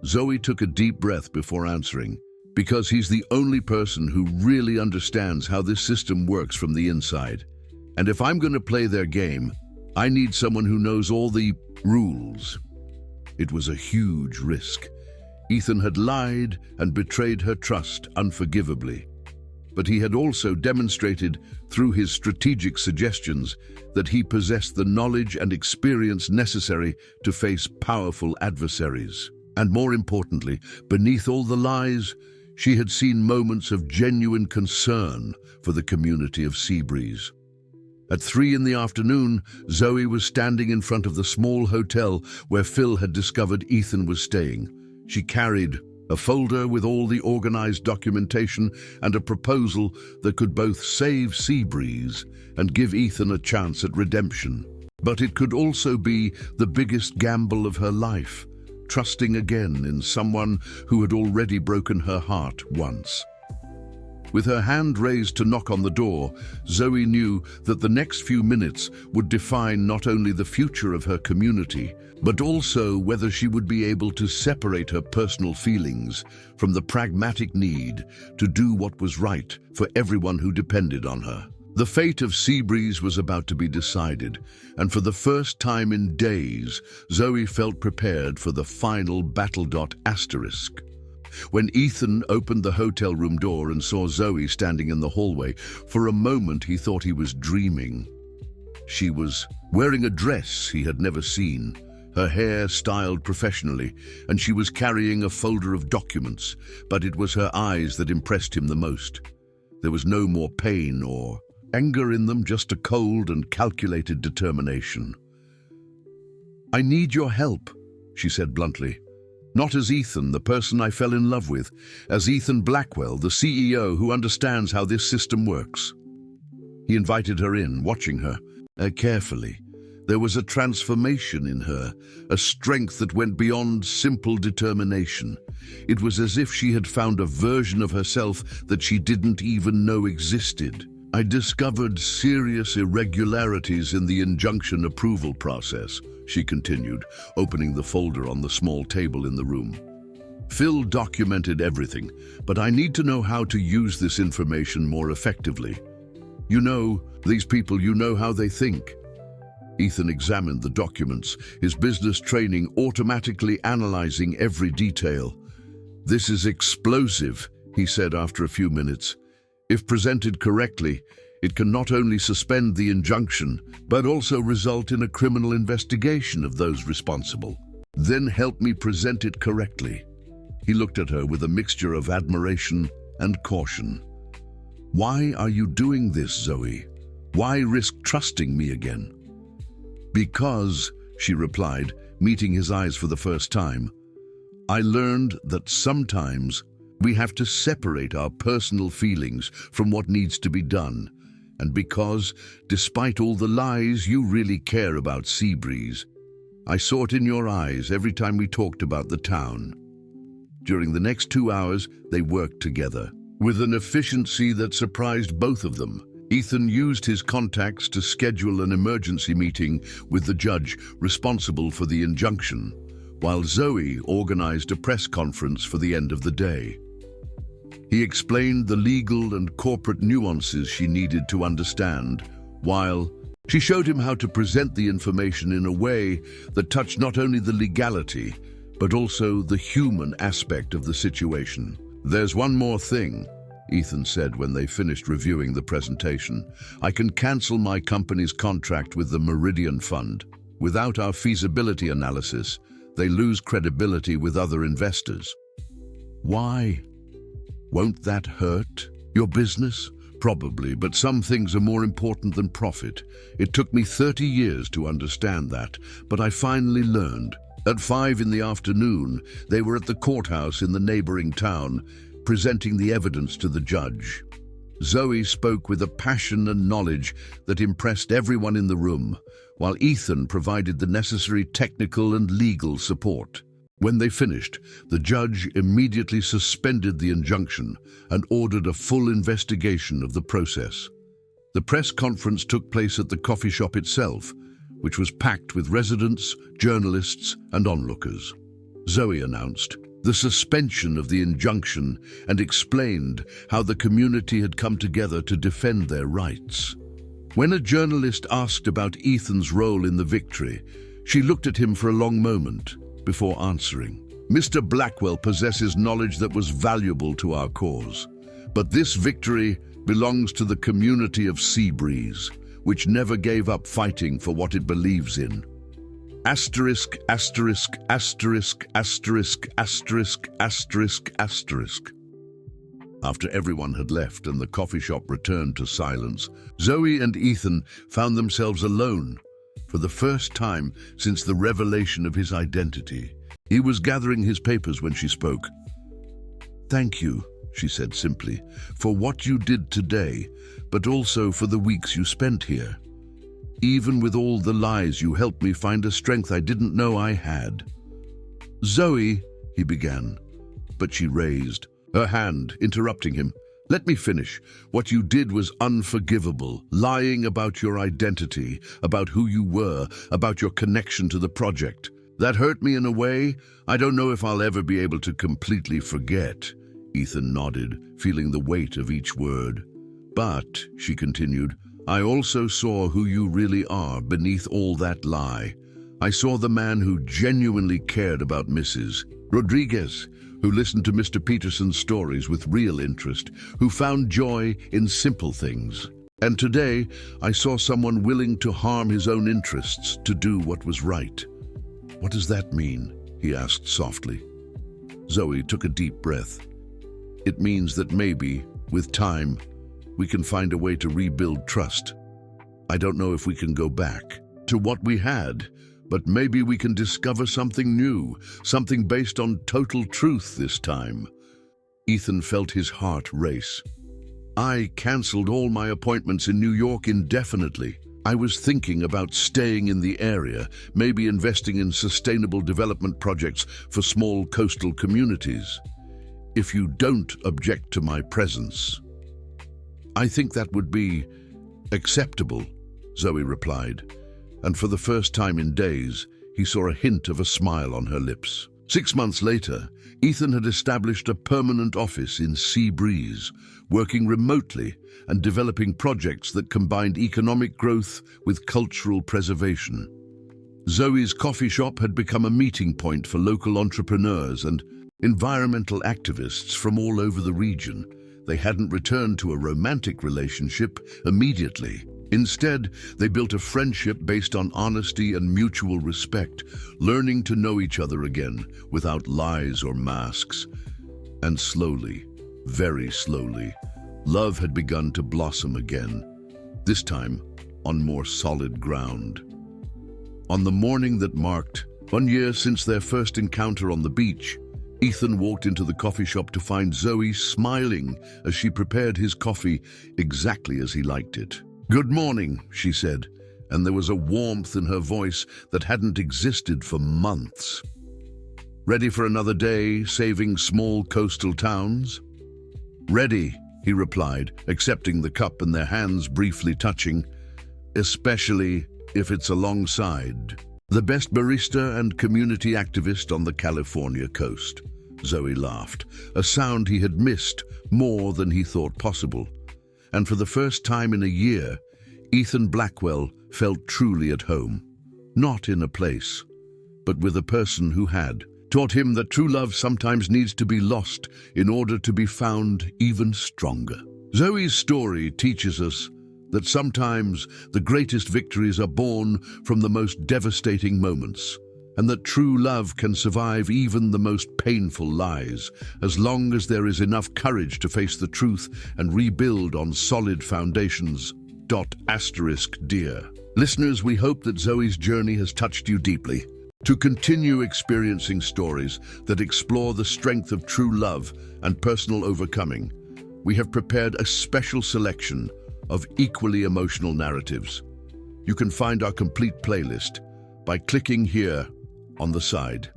Zoe took a deep breath before answering. "Because he's the only person who really understands how this system works from the inside. And if I'm going to play their game, I need someone who knows all the rules." It was a huge risk. Ethan had lied and betrayed her trust unforgivably. But he had also demonstrated through his strategic suggestions that he possessed the knowledge and experience necessary to face powerful adversaries. And more importantly, beneath all the lies, she had seen moments of genuine concern for the community of Seabreeze. At 3 in the afternoon, Zoe was standing in front of the small hotel where Phil had discovered Ethan was staying. She carried a folder with all the organized documentation and a proposal that could both save Seabreeze and give Ethan a chance at redemption. But it could also be the biggest gamble of her life, trusting again in someone who had already broken her heart once. With her hand raised to knock on the door, Zoe knew that the next few minutes would define not only the future of her community, but also whether she would be able to separate her personal feelings from the pragmatic need to do what was right for everyone who depended on her. The fate of Seabreeze was about to be decided, and for the first time in days, Zoe felt prepared for the final battle. Asterisk. When Ethan opened the hotel room door and saw Zoe standing in the hallway, for a moment he thought he was dreaming. She was wearing a dress he had never seen, her hair styled professionally, and she was carrying a folder of documents, but it was her eyes that impressed him the most. There was no more pain or anger in them, just a cold and calculated determination. "I need your help," she said bluntly. "Not as Ethan, the person I fell in love with, as Ethan Blackwell, the CEO who understands how this system works." He invited her in, watching her carefully. There was a transformation in her, a strength that went beyond simple determination. It was as if she had found a version of herself that she didn't even know existed. "I discovered serious irregularities in the injunction approval process," she continued, opening the folder on the small table in the room. "Phil documented everything, but I need to know how to use this information more effectively. You know, these people, you know how they think." Ethan examined the documents, his business training automatically analyzing every detail. "This is explosive," he said after a few minutes. "If presented correctly, it can not only suspend the injunction, but also result in a criminal investigation of those responsible. Then help me present it correctly." He looked at her with a mixture of admiration and caution. "Why are you doing this, Zoe? Why risk trusting me again?" "Because," she replied, meeting his eyes for the first time, "I learned that sometimes we have to separate our personal feelings from what needs to be done. And because, despite all the lies, you really care about Seabreeze. I saw it in your eyes every time we talked about the town." During the next 2 hours, they worked together. With an efficiency that surprised both of them, Ethan used his contacts to schedule an emergency meeting with the judge responsible for the injunction, while Zoe organized a press conference for the end of the day. He explained the legal and corporate nuances she needed to understand, while she showed him how to present the information in a way that touched not only the legality, but also the human aspect of the situation. "There's one more thing," Ethan said when they finished reviewing the presentation. "I can cancel my company's contract with the Meridian Fund. Without our feasibility analysis, they lose credibility with other investors." Why? Won't that hurt your business? Probably, but some things are more important than profit. It took me 30 years to understand that, but I finally learned. At 5 in the afternoon, they were at the courthouse in the neighboring town, presenting the evidence to the judge. Zoe spoke with a passion and knowledge that impressed everyone in the room, while Ethan provided the necessary technical and legal support. When they finished, the judge immediately suspended the injunction and ordered a full investigation of the process. The press conference took place at the coffee shop itself, which was packed with residents, journalists, and onlookers. Zoe announced the suspension of the injunction and explained how the community had come together to defend their rights. When a journalist asked about Ethan's role in the victory, she looked at him for a long moment before answering. Mr. Blackwell possesses knowledge that was valuable to our cause, but this victory belongs to the community of Seabreeze, which never gave up fighting for what it believes in. Asterisk, asterisk, asterisk, asterisk, asterisk, asterisk, asterisk. After everyone had left and the coffee shop returned to silence, Zoe and Ethan found themselves alone for the first time since the revelation of his identity. He was gathering his papers when she spoke. "Thank you," she said simply, "for what you did today, but also for the weeks you spent here. Even with all the lies, you helped me find a strength I didn't know I had." "Zoe," he began, but she raised her hand, interrupting him. "Let me finish. What you did was unforgivable, lying about your identity, about who you were, about your connection to the project. That hurt me in a way I don't know if I'll ever be able to completely forget." Ethan nodded, feeling the weight of each word. "But," she continued, "I also saw who you really are beneath all that lie. I saw the man who genuinely cared about Mrs. Rodriguez, who listened to Mr. Peterson's stories with real interest, who found joy in simple things. And today, I saw someone willing to harm his own interests to do what was right." "What does that mean?" he asked softly. Zoe took a deep breath. "It means that maybe, with time, we can find a way to rebuild trust. I don't know if we can go back to what we had, but maybe we can discover something new, something based on total truth this time." Ethan felt his heart race. "I canceled all my appointments in New York indefinitely. I was thinking about staying in the area, maybe investing in sustainable development projects for small coastal communities. If you don't object to my presence." "I think that would be acceptable," Zoe replied. And for the first time in days, he saw a hint of a smile on her lips. 6 months later, Ethan had established a permanent office in Seabreeze, working remotely and developing projects that combined economic growth with cultural preservation. Zoe's coffee shop had become a meeting point for local entrepreneurs and environmental activists from all over the region. They hadn't returned to a romantic relationship immediately. Instead, they built a friendship based on honesty and mutual respect, learning to know each other again without lies or masks. And slowly, very slowly, love had begun to blossom again, this time on more solid ground. On the morning that marked 1 year since their first encounter on the beach, Ethan walked into the coffee shop to find Zoe smiling as she prepared his coffee exactly as he liked it. "Good morning," she said, and there was a warmth in her voice that hadn't existed for months. "Ready for another day saving small coastal towns?" "Ready," he replied, accepting the cup and their hands briefly touching, "especially if it's alongside the best barista and community activist on the California coast." Zoe laughed, a sound he had missed more than he thought possible. And for the first time in a year, Ethan Blackwell felt truly at home. Not in a place, but with a person who had taught him that true love sometimes needs to be lost in order to be found even stronger. Zoe's story teaches us that sometimes the greatest victories are born from the most devastating moments. and that true love can survive even the most painful lies, as long as there is enough courage to face the truth and rebuild on solid foundations. Dear listeners, we hope that Zoe's journey has touched you deeply. To continue experiencing stories that explore the strength of true love and personal overcoming, we have prepared a special selection of equally emotional narratives. You can find our complete playlist by clicking here on the side.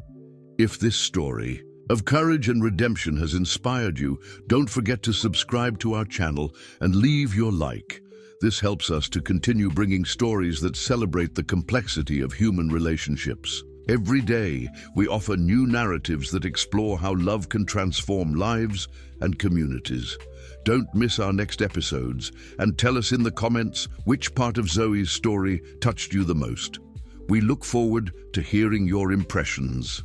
If this story of courage and redemption has inspired you, don't forget to subscribe to our channel and leave your like. This helps us to continue bringing stories that celebrate the complexity of human relationships. Every day, we offer new narratives that explore how love can transform lives and communities. Don't miss our next episodes, and tell us in the comments which part of Zoe's story touched you the most. We look forward to hearing your impressions.